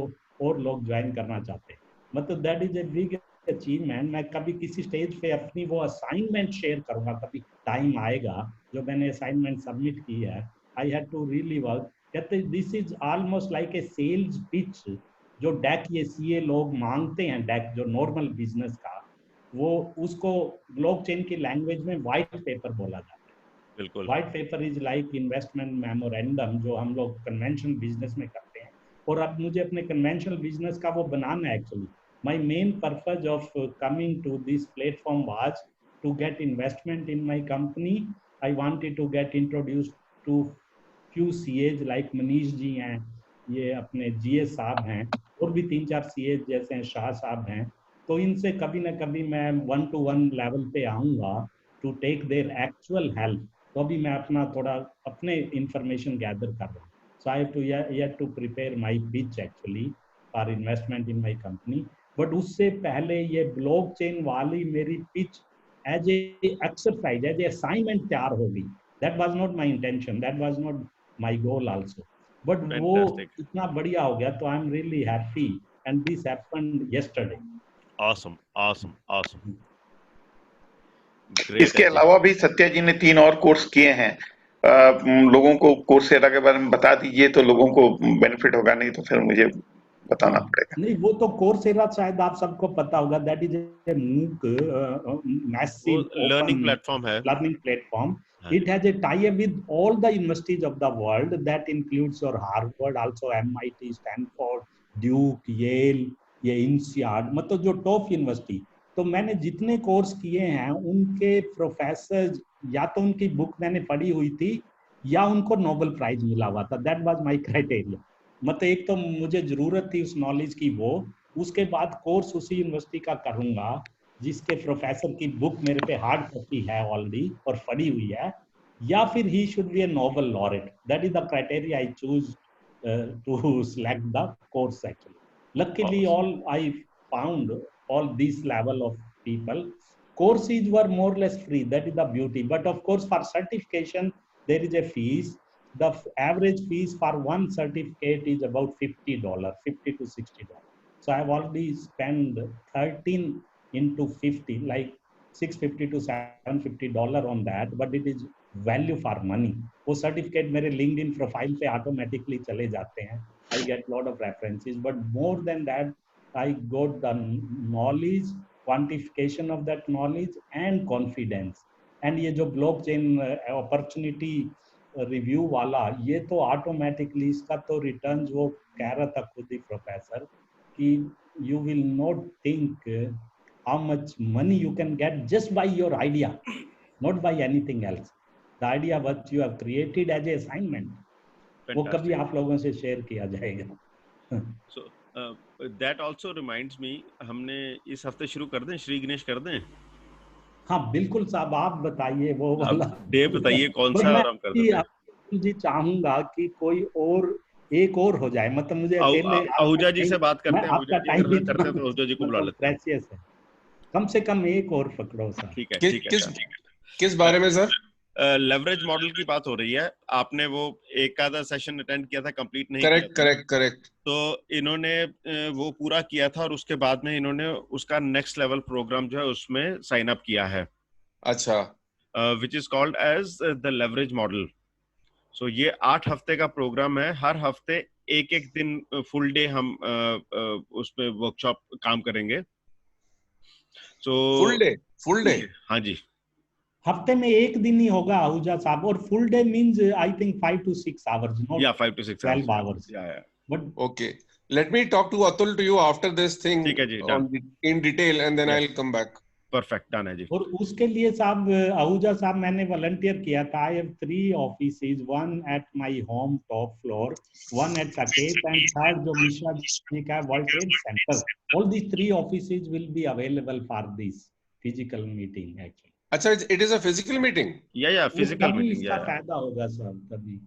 और लोग ज्वाइन करना चाहते हैं। मतलब that is a big achievement. मैं कभी किसी स्टेज पे अपनी वो असाइनमेंट शेयर करूंगा, कभी टाइम आएगा, जो मैंने असाइनमेंट सबमिट की है। I had to really work. कहते this is almost like a sales pitch, जो डेक ये सीए लोग मांगते हैं, डेक जो नॉर्मल बिजनेस का, वो उसको ब्लॉकचेन की लैंग्वेज में व्हाइट पेपर बोला जाता है। बिल्कुल, white paper is like investment memorandum, जो हम लोग कन्वेंशनल बिजनेस में करते हैं। और अब मुझे अपने कन्वेंशनल बिजनेस का वो बनाना है। Actually my main purpose of coming to this platform was to get investment in my company. I wanted to get introduced to few CAs like Manish ji हैं, ये अपने जीएस साहब हैं, और भी 3-4 सीएज जैसे हैं, शाह साहब हैं। तो इनसे कभी ना कभी मैं 1-to-1 लेवल पे आऊँगा to take their actual help. तो अभी मैं अपना थोड़ा अपने इंफॉर्मेशन गैदर कर रहा हूँ। So I have to prepare my pitch actually for investment in my company. But उससे पहले ये ब्लॉकचेन वाली मेरी pitch as a exercise, as a assignment तैयार होगी. That was not my intention, that was not my goal also, but वो इतना बढ़िया हो गया, तो I am really happy and this happened yesterday. awesome. इसके अलावा भी सत्या जी ने 3 और कोर्स किए हैं. लोगों को कोर्सेरा के बारे में बता दीजिए तो लोगों को बेनिफिट होगा, नहीं तो फिर मुझे बताना पड़ेगा. नहीं, वो तो कोर्सेरा शायद आप सबको पता होगा, दैट इज ए मूक massive learning platform. It has a tie-up with all the universities of the world. That includes your Harvard, also MIT, Stanford, Duke, Yale, ये INSEAD, मतलब जो टॉप यूनिवर्सिटी. तो मैंने जितने कोर्स किए हैं उनके प्रोफेसर या तो उनकी बुक मैंने पढ़ी हुई थी या उनको नोबेल प्राइज मिला हुआ था. That was my criteria. मतलब एक तो मुझे जरूरत थी उस नॉलेज की, वो उसके बाद कोर्स उसी यूनिवर्सिटी का करूंगा जिसके प्रोफेसर की बुक मेरे पे हार्ड कॉपी है ऑलरेडी और पढ़ी हुई है, या फिर he should be a Nobel laureate. That is the criteria I choose to select the course actually. Luckily, all I found all this level of people. Courses were more or less free. That is the beauty. But of course, for certification, there is a fees. The average fees for one certificate is about $50, $50 to $60. So I have already spent 13 into 50, like $650 to $750 on that. But it is value for money. वो certificate मेरे LinkedIn profile पे automatically चले जाते हैं. I get a lot of references, but more than that, I got the knowledge, quantification of that knowledge, and confidence. And ये जो blockchain opportunity review वाला, ये तो automatically इसका तो returns वो कह रहा था खुद ही प्रोफेसर कि you will not think how much money you can get just by your idea, not by anything else. The idea what you have created as a assignment. वो कभी आप लोगों से शेयर किया जाएगा. So that also reminds me, हमने इस हफ्ते शुरू कर दें, श्री गणेश कर दें. हाँ बिल्कुल साहब, आप बताइए वो वाला डे बताइए कौन सा, और हम कर देते हैं. जी चाहूंगा कि कोई और एक और हो जाए, मतलब मुझे अकेले आहूजा जी से बात करते हैं. आपका टाइम करते हैं तो आहूजा जी को बुला लेते हैं. प्रेशियस है, कम से कम एक और पकड़ो सर. ठीक है. किस बारे में सर? लेवरेज मॉडल की बात हो रही है. आपने वो एक आधा सेशन अटेंड किया था, कंप्लीट नहीं. करेक्ट. तो इन्होंने वो पूरा किया था और उसके बाद में इन्होंने उसका नेक्स्ट लेवल प्रोग्राम जो है उसमें साइन अप किया है. अच्छा. Which is called as the leverage model. So ये 8 हफ्ते का प्रोग्राम है. हर हफ्ते एक दिन फुल डे हम उसमें वर्कशॉप काम करेंगे. सो फुल डे हाँ जी, हफ्ते में एक दिन ही होगा आहूजा साहब. और full day means I think 5 to 6 hours, not 5 to 6 12 hours. Yeah. But okay, let me talk to Atul to you after this thing in detail, and then I'll come back. Perfect, done है जी. और उसके लिए साहब आहूजा साहब मैंने volunteer किया था. I have 3 offices, one at my home top floor, one at Saket, and third जो मिश्रा जी का World Trade Center. All these 3 offices will be available for this physical meeting actually. अच्छा, it is a physical meeting. Yeah, physical meeting. इसका फायदा होगा sir तभी.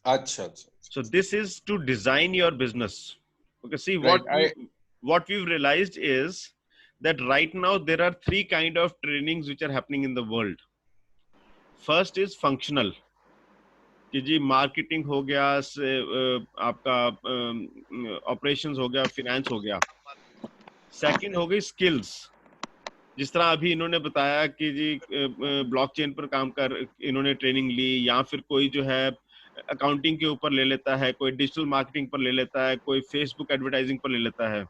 अच्छा. So this is to design your business. Okay, see what we've realized is that right now there are 3 kind of trainings which are happening in the world. First is functional. कि जी marketing हो गया, आपका operations हो गया, finance हो गया. Second हो गई स्किल्स, जिस तरह अभी इन्होंने बताया कि जी ब्लॉकचेन पर काम कर इन्होंने ट्रेनिंग ली, या फिर कोई जो है अकाउंटिंग के ऊपर ले लेता है, कोई डिजिटल मार्केटिंग पर ले लेता है, कोई फेसबुक एडवर्टाइजिंग पर ले लेता है.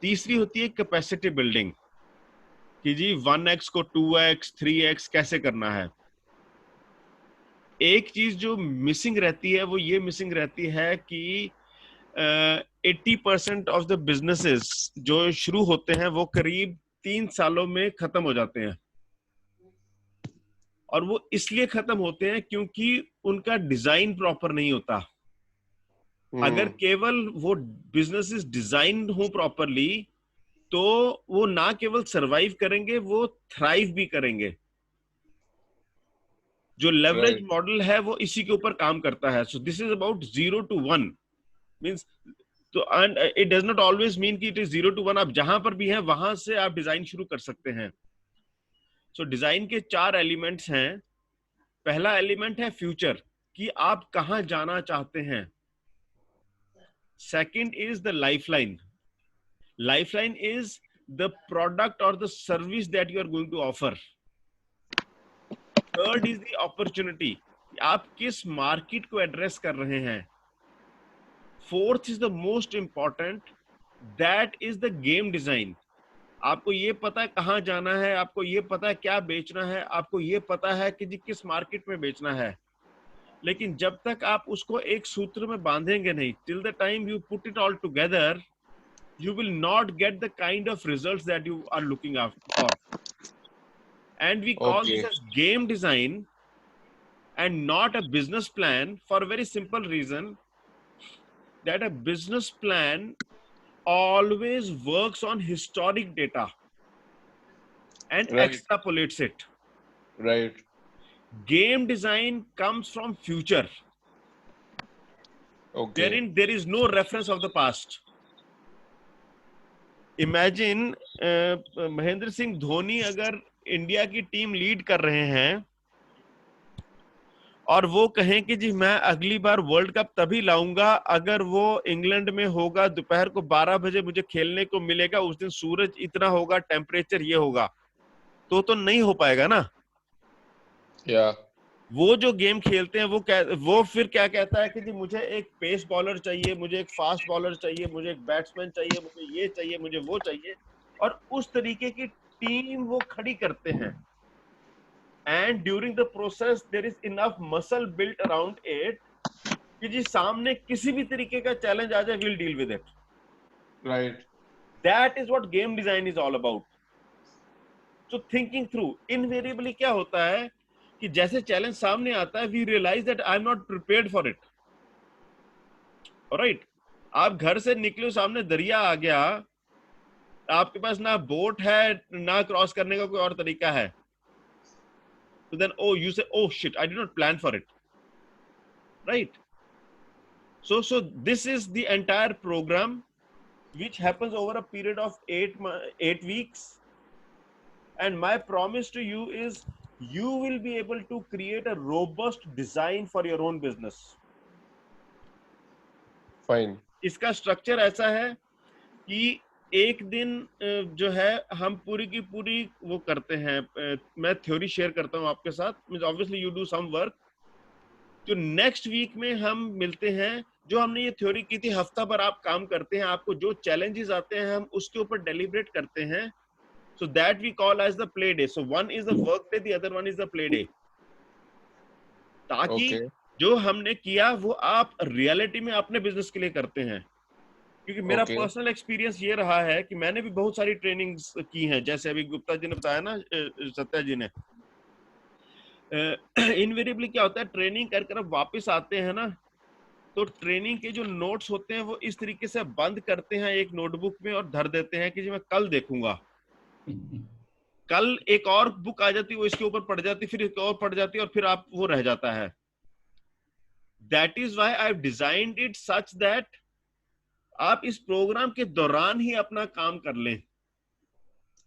तीसरी होती है कैपेसिटी बिल्डिंग, कि जी 1x को 2x 3x कैसे करना है. एक चीज जो मिसिंग रहती है वो ये मिसिंग रहती है कि 80% ऑफ द बिजनेसेस जो शुरू होते हैं वो करीब 3 सालों में खत्म हो जाते हैं. और वो इसलिए खत्म होते हैं क्योंकि उनका डिजाइन प्रॉपर नहीं होता. अगर केवल वो बिजनेसेस डिजाइन हो प्रॉपरली तो वो ना केवल सरवाइव करेंगे, वो थ्राइव भी करेंगे. जो लेवरेज मॉडल है वो इसी के ऊपर काम करता है. So this is about 0 to 1 means तो and it does not always mean कि इट इज 0 to 1. आप जहां पर भी हैं वहां से आप डिजाइन शुरू कर सकते हैं. सो डिजाइन के 4 एलिमेंट्स हैं. पहला एलिमेंट है फ्यूचर, कि आप कहां जाना चाहते हैं. Second is the lifeline. Lifeline is the product और the service that you are going to offer. Third is the opportunity, आप किस मार्केट को एड्रेस कर रहे हैं. Fourth is the most important, that is the game design. आपको ये पता है कहां जाना है, आपको ये पता है क्या बेचना है, आपको ये पता है कि जी किस मार्केट में बेचना है. लेकिन जब तक आप उसको एक सूत्र में बांधेंगे नहीं, till the time you put it all together, you will not get the kind of results that you are looking for. And we call this as game design and not a business plan, for a very simple reason that a business plan always works on historic data and extrapolates it. Right. Game design comes from future. Wherein there is no reference of the past. Imagine Mahendra Singh Dhoni अगर India की team lead कर रहे हैं और वो कहें कि जी मैं अगली बार वर्ल्ड कप तभी लाऊंगा अगर वो इंग्लैंड में होगा, दोपहर को 12 बजे मुझे खेलने को मिलेगा, उस दिन सूरज इतना होगा, टेम्परेचर ये होगा, तो नहीं हो पाएगा ना. वो जो गेम खेलते हैं वो फिर क्या कहता है कि जी मुझे एक पेस बॉलर चाहिए, मुझे एक फास्ट बॉलर चाहिए, मुझे एक बैट्समैन चाहिए, मुझे ये चाहिए, मुझे वो चाहिए, और उस तरीके की टीम वो खड़ी करते हैं. And during the process there is enough muscle built around it कि जी सामने किसी भी तरीके का चैलेंज आ जाए, will deal with it. Right. That is what game design is all about. So thinking through. Invariably क्या होता है कि जैसे चैलेंज सामने आता है, we realise that I am not prepared for it. Alright, आप घर से निकले, सामने दरिया आ गया, आपके पास ना बोट है ना क्रॉस करने का कोई और तरीका है, तो then you say shit, I did not plan for it. Right. So this is the entire programme which happens over a period of 8 weeks, and my promise to you is you will be able to create a robust design for your own business. Fine. इसका structure ऐसा है कि एक दिन जो है हम पूरी की पूरी वो करते हैं, मैं थ्योरी शेयर करता हूं आपके साथ, obviously you do some work, तो नेक्स्ट वीक में हम मिलते हैं. जो हमने ये थ्योरी की थी, हफ्ता भर आप काम करते हैं, आपको जो चैलेंजेस आते हैं हम उसके ऊपर डेलिब्रेट करते हैं. So that we call as the play day. So one is the work day, the other one is the play day. ताकि जो हमने किया वो आप रियलिटी में अपने बिजनेस के लिए करते हैं. क्योंकि मेरा पर्सनल एक्सपीरियंस ये रहा है कि मैंने भी बहुत सारी ट्रेनिंग्स की हैं, जैसे अभी गुप्ता जी ने बताया ना, सत्या जी ने. इनवेरिएबली क्या होता है, ट्रेनिंग कर आप वापस आते हैं ना, तो ट्रेनिंग के जो नोट्स होते हैं वो इस तरीके से बंद करते हैं एक नोटबुक में और धर देते हैं कि जी मैं कल देखूंगा. कल एक और बुक आ जाती, वो इसके ऊपर पड़ जाती, फिर एक और पड़ जाती, और फिर आप वो रह जाता है. That is why I have designed it such that आप इस प्रोग्राम के दौरान ही अपना काम कर लें.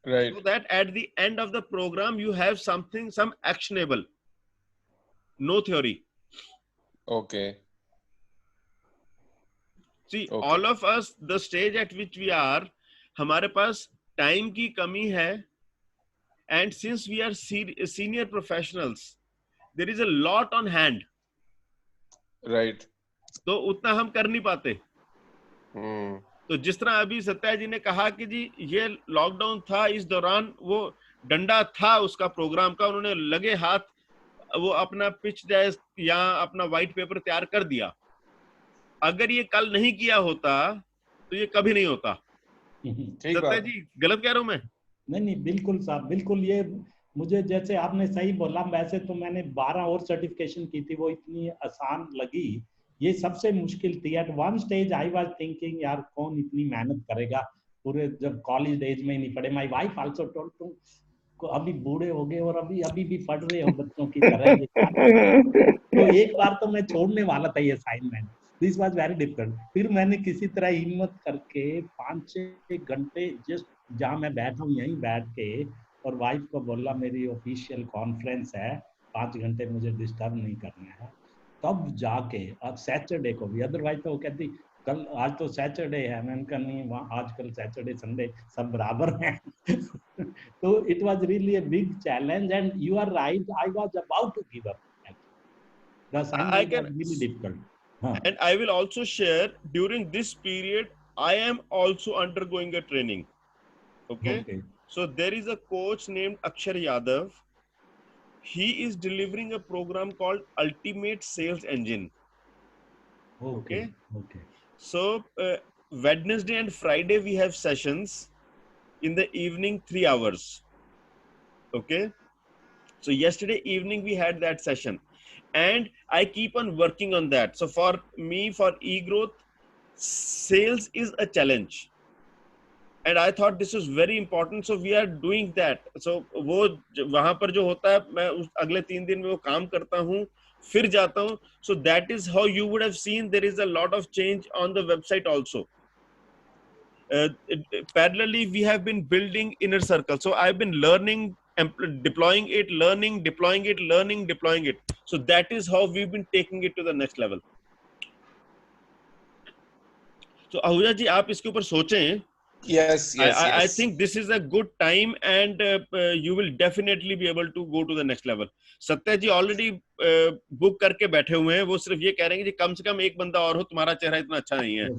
Right. So that at the end of the program you have something, some actionable, no theory. Okay. See, all of us, the stage at which we are, हमारे पास time की कमी है, and since we are senior professionals, there is a lot on hand. Right. तो उतना हम कर नहीं पाते. तो जिस तरह अभी सत्या जी ने कहा कि जी ये लॉकडाउन था, इस दौरान वो डंडा था उसका प्रोग्राम का, उन्होंने लगे हाथ वो अपना पिच डेस्क या अपना व्हाइट पेपर तैयार कर दिया. अगर ये कल नहीं किया होता तो ये कभी नहीं होता. सत्या जी गलत कह रहा हूं मैं? नहीं, बिल्कुल साहब, बिल्कुल. ये मुझे जैसे आपने सही बोला, वैसे तो मैंने 12 और सर्टिफिकेशन की थी, वो इतनी आसान लगी, ये सबसे मुश्किल थी. At one stage I was thinking यार कौन इतनी मेहनत करेगा, पूरे जब कॉलेज डेज में नहीं पढ़े. माय वाइफ आल्सो टोल्ड तुम अभी बूढ़े हो गए और अभी भी पढ़ रहे हो बच्चों की तरह. तो एक बार तो मैं छोड़ने वाला था ये assignment, this was very difficult. फिर मैंने किसी तरह हिम्मत करके 5-6 घंटे जस्ट जहाँ मैं बैठा हूँ यहीं बैठ के और वाइफ को बोला मेरी ऑफिशियल कॉन्फ्रेंस है, 5 घंटे मुझे डिस्टर्ब नहीं करना है। तब जाके अब सैटरडे को भी, अदरवाइज तो वो कहती कल आज तो सैटरडे है, मैंने कहा नहीं वहाँ आजकल सैटरडे संडे सब बराबर हैं। तो it was really a big challenge and you are right, I was about to give up. The I assignment can, was really difficult. and I will also share during this period, I am also undergoing a training. Okay. So there is a coach named Akshar Yadav. He is delivering a program called Ultimate Sales Engine. Okay. So Wednesday and Friday we have sessions in the evening, 3 hours. Okay. So yesterday evening we had that session, and I keep on working on that. So for me, for eGrowth, sales is a challenge, and I thought this is very important. So we are doing that. So वो वहाँ पर जो होता है, मैं उस अगले 3 दिन में वो काम करता हूँ, फिर जाता हूँ. So that is how you would have seen there is a lot of change on the website also. Parallelly, we have been building inner circle. So I've been learning, deploying it, learning, deploying it, learning, deploying it. So that is how we've been taking it to the next level. So Ahuja ji, आप इसके ऊपर सोचें. Yes. I think this is a good time, and you will definitely be able to go to the next level. Satya ji already book करके बैठे हुए हैं. वो सिर्फ ये कह रहे हैं कि कम से कम एक बंदा और हो, तुम्हारा चेहरा इतना अच्छा नहीं है.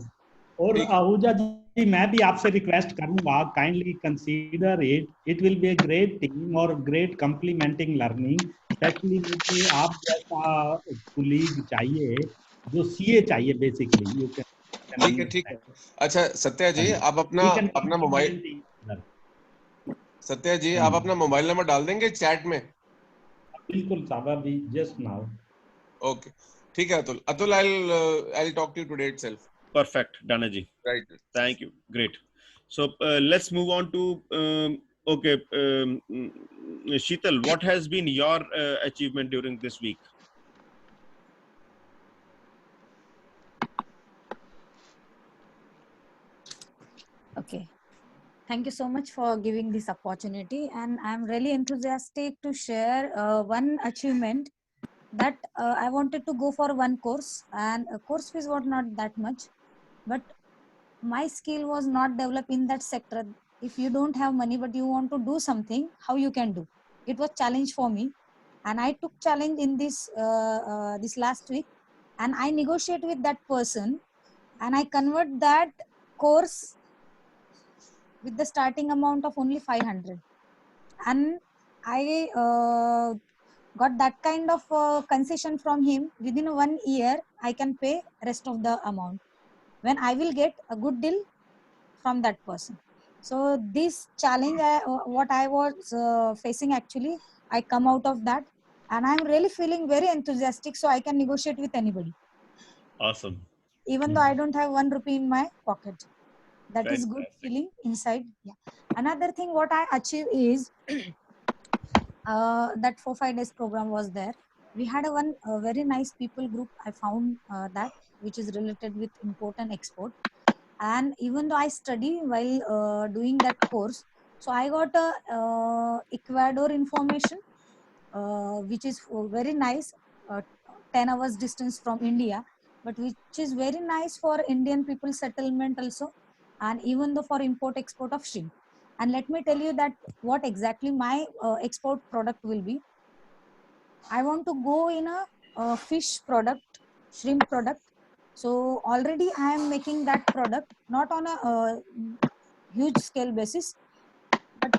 और आहूजा जी मैं भी आपसे रिक्वेस्ट करूंगा, kindly consider it, it will be a great team और ग्रेट कंप्लीमेंटिंग लर्निंग। स्पेशली मुझे आप जैसा कुलीग चाहिए जो सीए चाहिए बेसिकली। यू कैन ठीक है। अच्छा सत्या जी, आप अपना मोबाइल, सत्या जी आप अपना मोबाइल नंबर डाल देंगे चैट में? बिल्कुल साहब, अभी जस्ट नाउ। ओके ठीक है Atul, I'll talk to you today itself. Perfect, Dana ji. Right. Thank you. Great. So let's move on to okay, Sheetal, what has been your achievement during this week? Okay. Thank you so much for giving this opportunity, and I'm really enthusiastic to share one achievement that I wanted to go for one course, and a course fees was not that much, but my skill was not developed in that sector. If you don't have money but you want to do something, how you can do? It was challenge for me, and I took challenge in this this last week, and I negotiate with that person, and I convert that course with the starting amount of only 500, and I got that kind of concession from him. Within 1 year I can pay rest of the amount when I will get a good deal from that person. So this challenge, what I was facing, actually I come out of that, and I'm really feeling very enthusiastic, so I can negotiate with anybody. Awesome. Even though I don't have 1 rupee in my pocket. That is good feeling inside. Yeah. Another thing what I achieved is that 4-5 days program was there. We had one very nice people group. I found that which is related with import and export. And even though I study while doing that course, so I got a Ecuador information, which is very nice, 10 hours distance from India, but which is very nice for Indian people settlement also, and even though for import export of shrimp. And let me tell you that what exactly my export product will be. I want to go in a fish product, shrimp product. So already I am making that product, not on a huge scale basis, but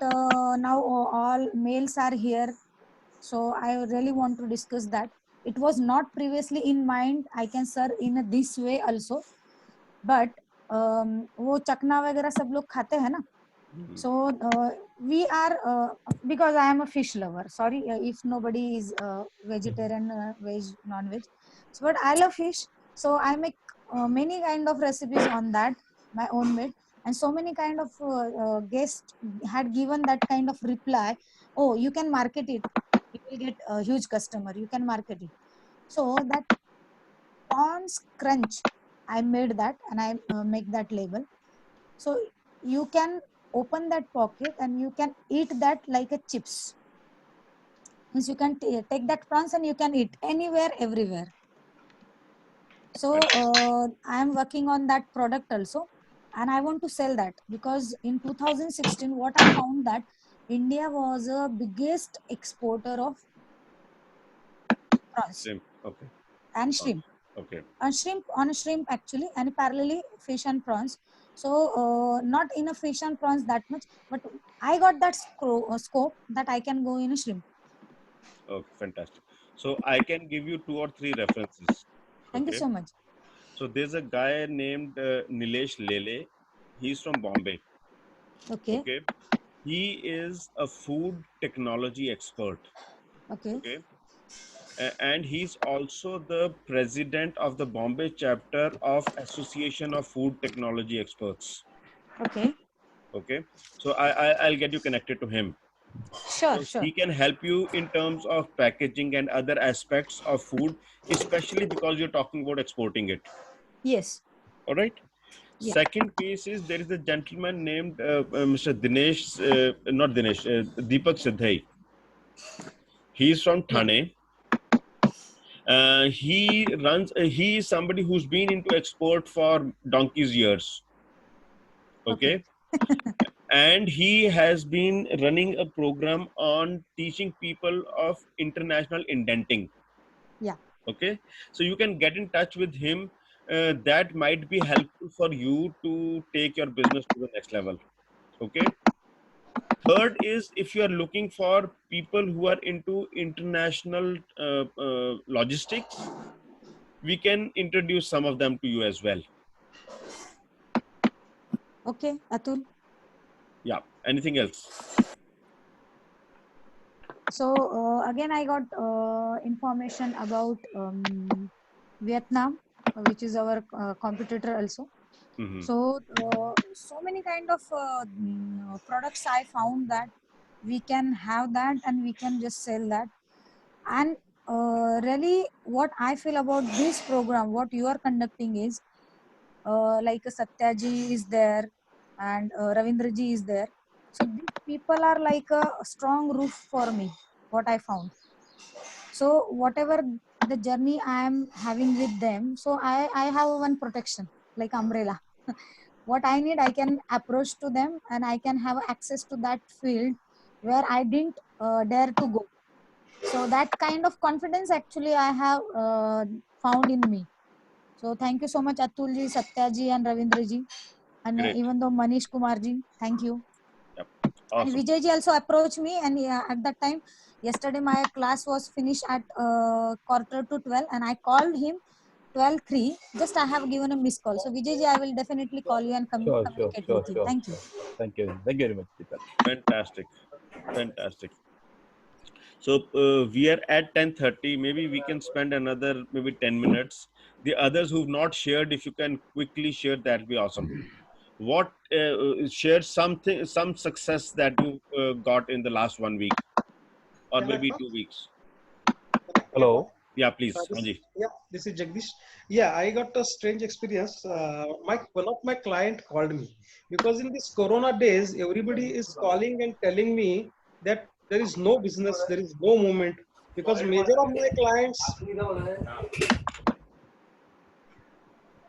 now all males are here. So I really want to discuss that. It was not previously in mind, I can serve in this way also, but वो चकना वगैरह सब लोग खाते हैं ना. So we are because I am a fish lover. Sorry if nobody is vegetarian, veg, non-veg. So, but I love fish. So I make many kind of recipes on that, my own made, and so many kind of guests had given that kind of reply. Oh, you can market it. You will get a huge customer. You can market it. So that prawns crunch. I made that and I make that label. So you can open that pocket and you can eat that like a chips. Means you can take that prawns and you can eat anywhere, everywhere. So I am working on that product also, and I want to sell that because in 2016 what I found that India was a biggest exporter of prawns. Shrimp. Okay. And shrimp. Okay. On shrimp actually, and parallelly fish and prawns. So not in a fish and prawns that much, but I got that scope that I can go in a shrimp. Okay, fantastic. So I can give you 2 or 3 references. Thank you so much. So there's a guy named Nilesh Lele. He's from Bombay. Okay. He is a food technology expert. Okay. And he's also the president of the Bombay chapter of Association of Food Technology Experts. Okay. So I'll get you connected to him. Sure. He can help you in terms of packaging and other aspects of food, especially because you're talking about exporting it. Yes. All right. Yeah. Second piece is there is a gentleman named Mr. Dinesh, not Dinesh, Deepak Siddhai. He's from Thane. He is somebody who's been into export for donkey's years. Okay. And he has been running a program on teaching people of international indenting. Yeah. Okay. So you can get in touch with him. That might be helpful for you to take your business to the next level. Okay. Third is if you are looking for people who are into international logistics, we can introduce some of them to you as well. Okay, Atul. Yeah. Anything else? So again, I got information about Vietnam, which is our competitor also. Mm-hmm. So so many kind of products I found that we can have that and we can just sell that. And really what I feel about this program, what you are conducting is like Satyaji is there and Ravindraji is there. So these people are like a strong roof for me, what I found. So whatever the journey I am having with them, so I have one protection like umbrella. What I need, I can approach to them and I can have access to that field where I didn't dare to go. So that kind of confidence actually I have found in me. So thank you so much Atulji, Satyaji and Ravindraji, and even though Manish Kumarji, thank you. Yep. Awesome. And Vijayji also approached me, and at that time, yesterday my class was finished at 11:45, and I called him 12:03. Just I have given a missed call. So Vijayji, I will definitely call you and communicate with you. Thank you. Thank you very much. Fantastic. So we are at 10:30. Maybe we can spend another maybe 10 minutes. The others who've not shared, if you can quickly share, that'd be awesome. What share something, some success that you got in the last 1 week or maybe 2 weeks. Hello. Yeah, please. This is Jagdish. Yeah, I got a strange experience. One of my client called me because in this Corona days, everybody is calling and telling me that there is no business, there is no movement because major of my clients.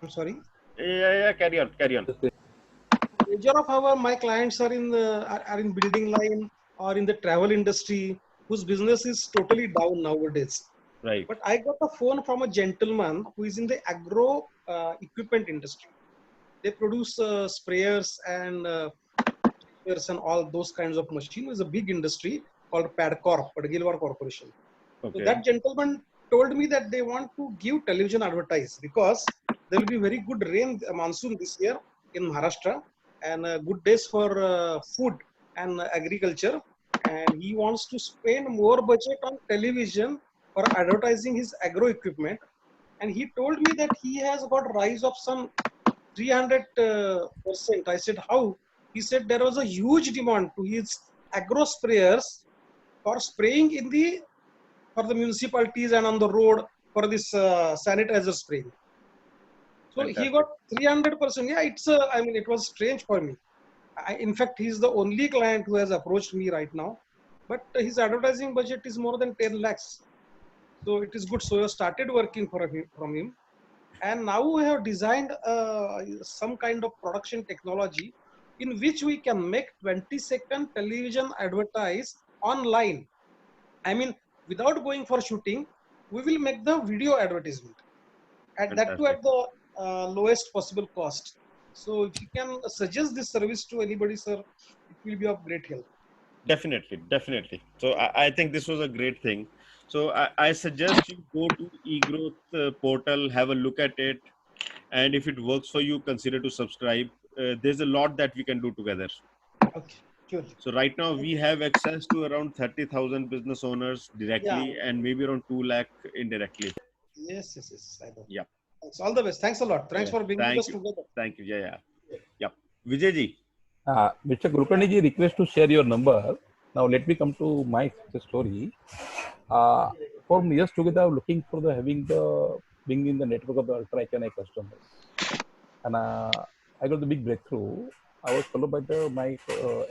I'm sorry. Yeah. Carry on. Major of my clients are in building line or in the travel industry whose business is totally down nowadays. Right. But I got a phone from a gentleman who is in the agro equipment industry. They produce sprayers and all those kinds of machines. It's a big industry called Padcorp, Padgilwar Corporation. Okay. So that gentleman told me that they want to give television advertise because there will be very good rain monsoon this year in Maharashtra and good days for food and agriculture. And he wants to spend more budget on television for advertising his agro equipment. And he told me that he has got rise of some 300%. I said, how? He said there was a huge demand to his agro sprayers for spraying for the municipalities and on the road for this sanitizer spraying. So Fantastic. he got 300%. Yeah, I mean, it was strange for me. In fact, he's the only client who has approached me right now, but his advertising budget is more than 10 lakhs. So it is good. So I started working from him. And now we have designed some kind of production technology in which we can make 20-second television advertise online. I mean, without going for shooting, we will make the video advertisement. And that too at the lowest possible cost. So if you can suggest this service to anybody, sir, it will be of great help. Definitely. So I think this was a great thing. So I suggest you go to eGrowth portal, have a look at it, and if it works for you, consider to subscribe. There's a lot that we can do together. Okay, sure. So right now we have access to around 30,000 business owners directly, and maybe around 2 lakh indirectly. Yes. I know. Yeah. Thanks. All the best. Thanks a lot. Thanks for bringing us together. Thank you. Yeah. Vijay ji. Mr. Kulkarni ji, request to share your number. Now let me come to my success story. For years together, looking for being in the network of the ultra HNI customers, and I got the big breakthrough. I was followed by my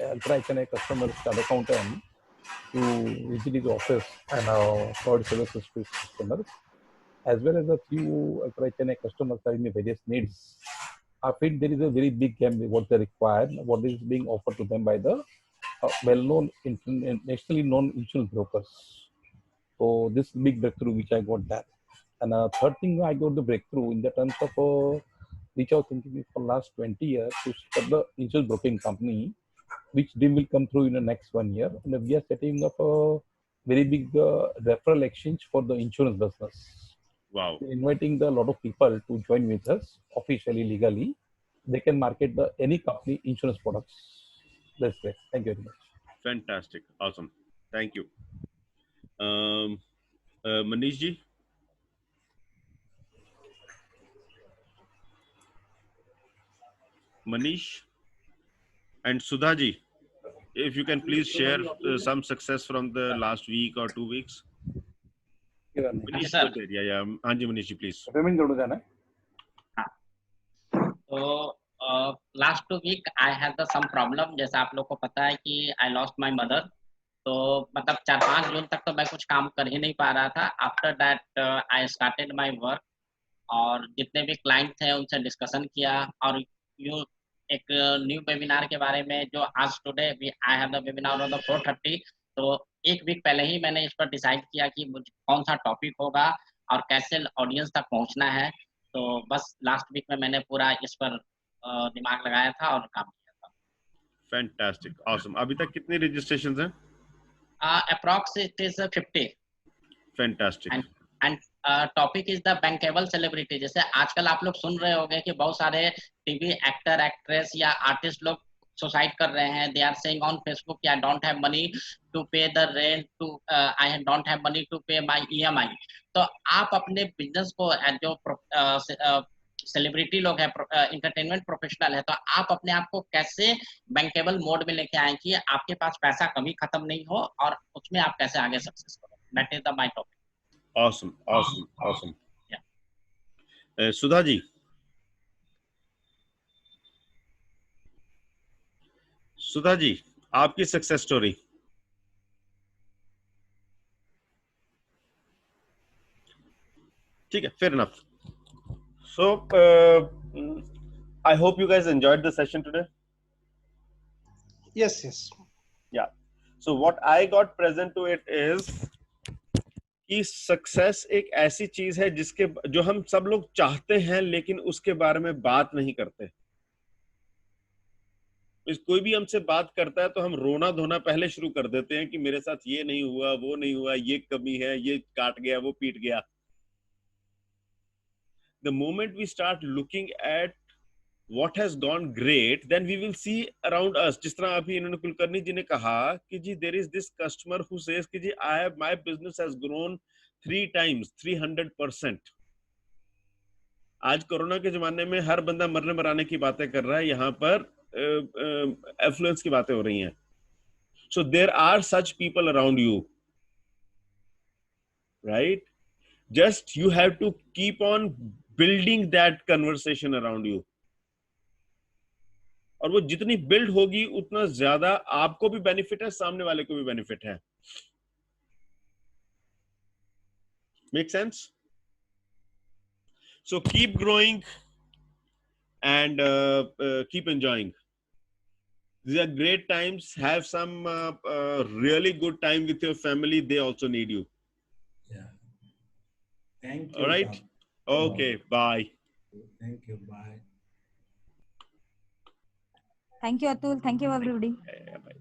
ultra HNI customers, chartered accountant, to visit his office and provide services to his customers, as well as a few ultra HNI customers having various needs. I feel there is a very big gap in what they require, what is being offered to them by the well-known, nationally known insurance brokers. So this big breakthrough which I got that. And third thing, I got the breakthrough in the terms of which I was thinking for last 20 years to start the insurance broking company, which deal will come through in the next 1 year. And we are setting up a very big referral exchange for the insurance business. Wow. We're inviting a lot of people to join with us officially, legally. They can market any company insurance products. That's great. Thank you very much. Fantastic. Awesome. Thank you. Manish ji. Manish and Sudha ji, if you can please share some success from the last week or 2 weeks. Manish, yeah. Anji Manish ji, please. So last 2 week I had some problem. जैसा आप लोग को पता है कि I lost my mother. तो मतलब 4-5 जून तक तो मैं कुछ काम कर ही नहीं पा रहा था. After that I started my work और जितने भी क्लाइंट थे उनसे डिस्कशन किया और एक न्यू वेबिनार के बारे में जो आज today I have the webinar on the 4:30. तो एक वीक पहले ही मैंने इस पर डिसाइड किया कि कौन सा टॉपिक होगा और कैसे ऑडियंस तक पहुंचना है. तो बस लास्ट वीक में मैंने पूरा इस पर दिमाग लगाया था और काम किया था. Fantastic, awesome. अभी तक कितने रजिस्ट्रेशंस हैं? Approx it is 50. Fantastic. And topic is the bankable celebrity. जैसे आजकल आप लोग सुन रहे होंगे कि बहुत सारे टीवी एक्टर एक्ट्रेस या आर्टिस्ट लोग सुसाइड कर रहे हैं. They are saying on Facebook कि I don't have money to pay the rent, to I don't have money to pay my EMI. तो आप अपने बिजनेस को जो सेलिब्रिटी लोग हैं, इंटरटेनमेंट प्रोफेशनल है, तो आप अपने आप को कैसे बैंकेबल मोड में लेके आए कि आपके पास पैसा कभी खत्म नहीं हो और उसमें आप कैसे आगे सक्सेस करो. That is the my topic. Awesome. Yeah. Sudha ji. Sudha ji, आपकी सक्सेस स्टोरी. ठीक है, fair enough. So I hope you guys enjoyed the session today. Yes. Yeah. So what I got present to it is कि success एक ऐसी चीज है जो हम सब लोग चाहते हैं लेकिन उसके बारे में बात नहीं करते. कोई भी हमसे बात करता है तो हम रोना धोना पहले शुरू कर देते हैं कि मेरे साथ ये नहीं हुआ, वो नहीं हुआ, ये कमी है, ये काट गया, वो पीट गया. The moment we start looking at what has gone great, then we will see around us. जिस तरह अभी इन्होंने कुलकर्णी जी ने कहा कि जी there is this customer who says कि जी my business has grown 3 times 300%. आज कोरोना के जमाने में हर बंदा मरने मराने की बातें कर रहा है, यहाँ पर एफ्लुएंस की बातें हो रही हैं. So there are such people around you, right? Just you have to keep on building that conversation around you. और वो जितनी build होगी उतना ज्यादा आपको भी benefit है, सामने वाले को भी benefit है. Make sense? So keep growing and keep enjoying. These are great times. Have some really good time with your family. They also need you. Yeah. Thank you. All right. Okay. Bye. Thank you. Bye. Thank you, Atul. Thank you, everybody. Bye.